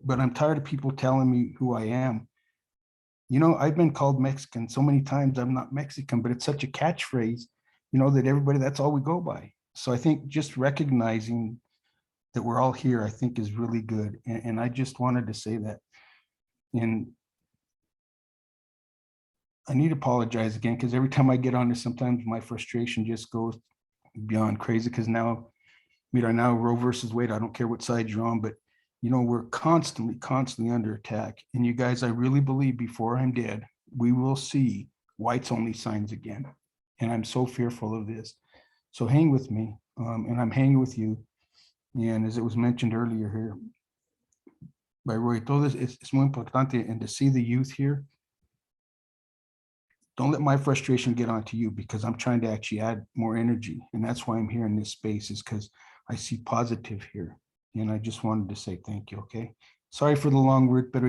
but I'm tired of people telling me who I am. I've been called Mexican so many times. I'm not Mexican, but it's such a catchphrase, that everybody, that's all we go by. So I think just recognizing that we're all here, I think, is really good. And I just wanted to say that And I need to apologize again, because every time I get on this, sometimes my frustration just goes beyond crazy, because now, now Roe versus Wade, I don't care what side you're on, but we're constantly under attack. And you guys, I really believe before I'm dead, we will see whites only signs again. And I'm so fearful of this. So hang with me, and I'm hanging with you. And as it was mentioned earlier here by Roy, todo es muy importante, and to see the youth here, don't let my frustration get onto you, because I'm trying to actually add more energy. And that's why I'm here in this space, is because I see positive here. And I just wanted to say thank you, okay? Sorry for the long word, but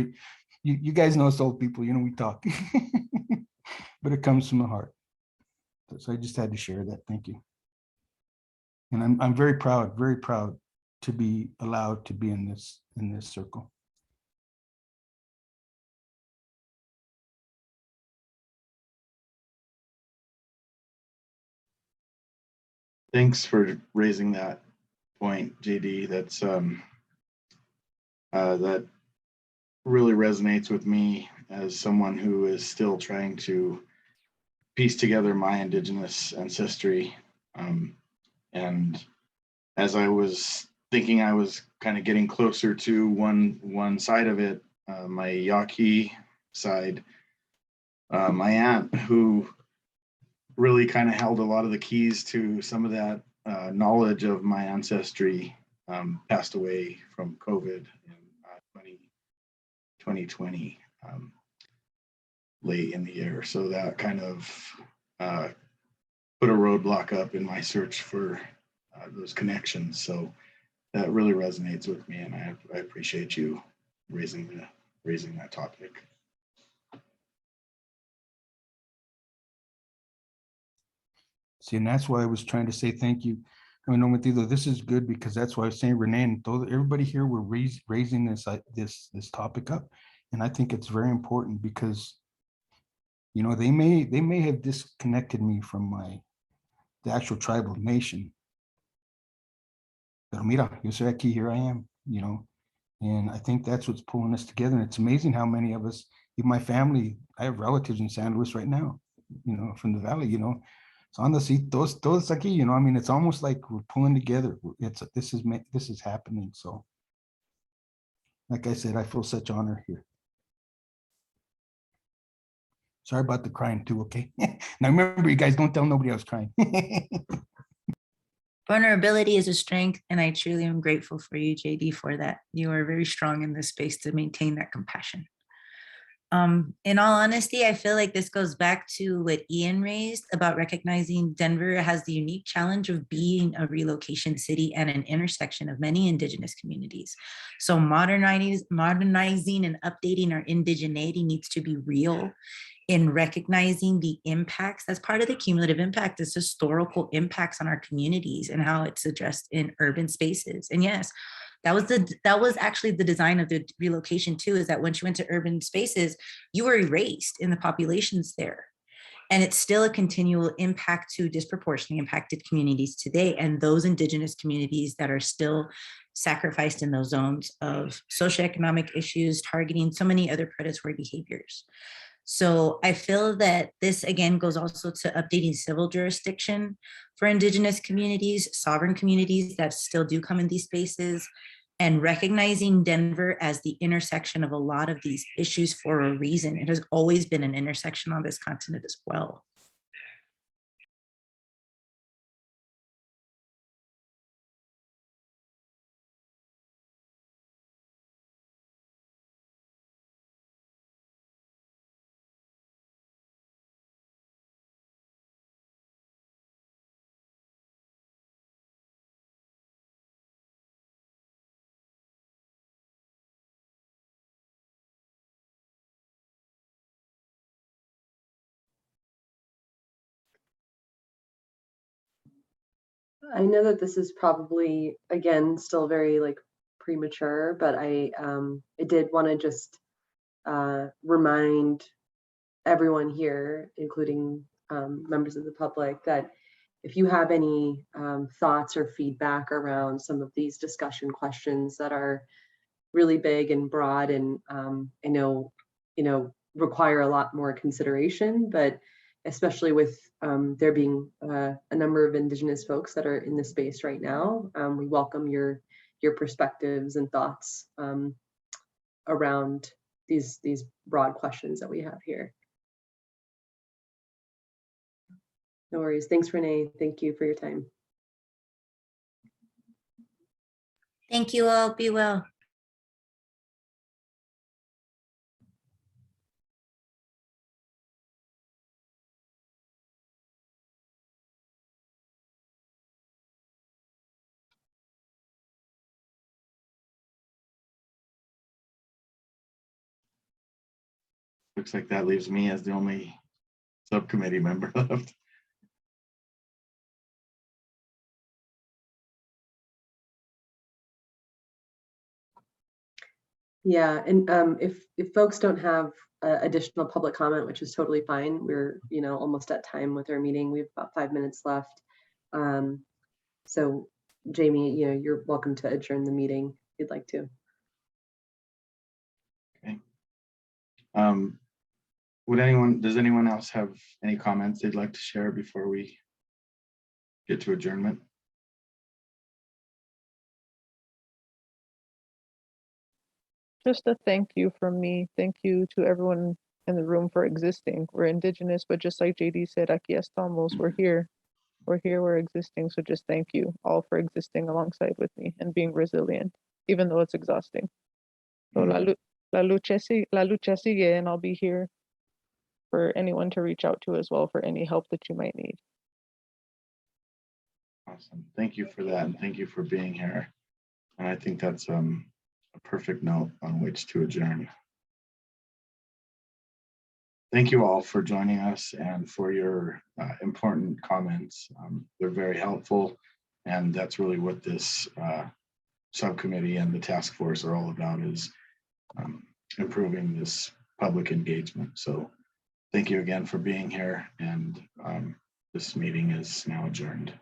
you guys know us old people, we talk. But it comes from the heart. So I just had to share that. Thank you. And I'm very proud to be allowed to be in this circle. Thanks for raising that point, JD. That's that really resonates with me as someone who is still trying to piece together my Indigenous ancestry. And as I was thinking, I was kind of getting closer to one side of it, my Yaqui side, my aunt, who really kind of held a lot of the keys to some of that knowledge of my ancestry, passed away from COVID in 2020, late in the year. So that kind of put a roadblock up in my search for those connections. So that really resonates with me, and I appreciate you raising that topic. See, and that's why I was trying to say thank you. I mean, Ometido, this is good, because that's why I was saying, Renee, and everybody here, we're raising this topic up. And I think it's very important, because, they may have disconnected me from the actual tribal nation. Pero mira, yo soy aquí, here I am, and I think that's what's pulling us together. And it's amazing how many of us, even my family, I have relatives in San Luis right now, from the valley, So on the seat, todos aquí, I mean, it's almost like we're pulling together. This is happening. So, like I said, I feel such honor here. Sorry about the crying too, okay? Now remember, you guys, don't tell nobody I was crying. Vulnerability is a strength, and I truly am grateful for you, JD, for that. You are very strong in this space to maintain that compassion. In all honesty, I feel like this goes back to what Ian raised about recognizing Denver has the unique challenge of being a relocation city and an intersection of many Indigenous communities. So modernizing and updating our indigeneity needs to be real in recognizing the impacts. That's part of the cumulative impact, is historical impacts on our communities and how it's addressed in urban spaces. And yes, that was actually the design of the relocation too, is that once you went to urban spaces, you were erased in the populations there. And it's still a continual impact to disproportionately impacted communities today, and those Indigenous communities that are still sacrificed in those zones of socioeconomic issues, targeting so many other predatory behaviors. So I feel that this again goes also to updating civil jurisdiction for Indigenous communities, sovereign communities that still do come in these spaces, and recognizing Denver as the intersection of a lot of these issues for a reason. It has always been an intersection on this continent as well. I know that this is probably, again, still very premature, but I did want to just remind everyone here, including members of the public, that if you have any thoughts or feedback around some of these discussion questions that are really big and broad, and I know, require a lot more consideration, but especially with there being a number of Indigenous folks that are in the space right now, we welcome your perspectives and thoughts around these broad questions that we have here. No worries. Thanks, Renee. Thank you for your time. Thank you all. Be well. Looks like that leaves me as the only subcommittee member left. Yeah, and if folks don't have additional public comment, which is totally fine, we're almost at time with our meeting. We have about 5 minutes left. So Jamie, you're welcome to adjourn the meeting if you'd like to. Okay. Does anyone else have any comments they'd like to share before we get to adjournment? Just a thank you from me. Thank you to everyone in the room for existing. We're Indigenous, but just like JD said, aquí estamos, we're here. We're here, we're existing. So just thank you all for existing alongside with me and being resilient, even though it's exhausting. So la lucha sigue, and I'll be here for anyone to reach out to as well for any help that you might need. Awesome. Thank you for that. And thank you for being here. And I think that's a perfect note on which to adjourn. Thank you all for joining us and for your important comments. They're very helpful, and that's really what this subcommittee and the task force are all about, is improving this public engagement. So thank you again for being here, and this meeting is now adjourned.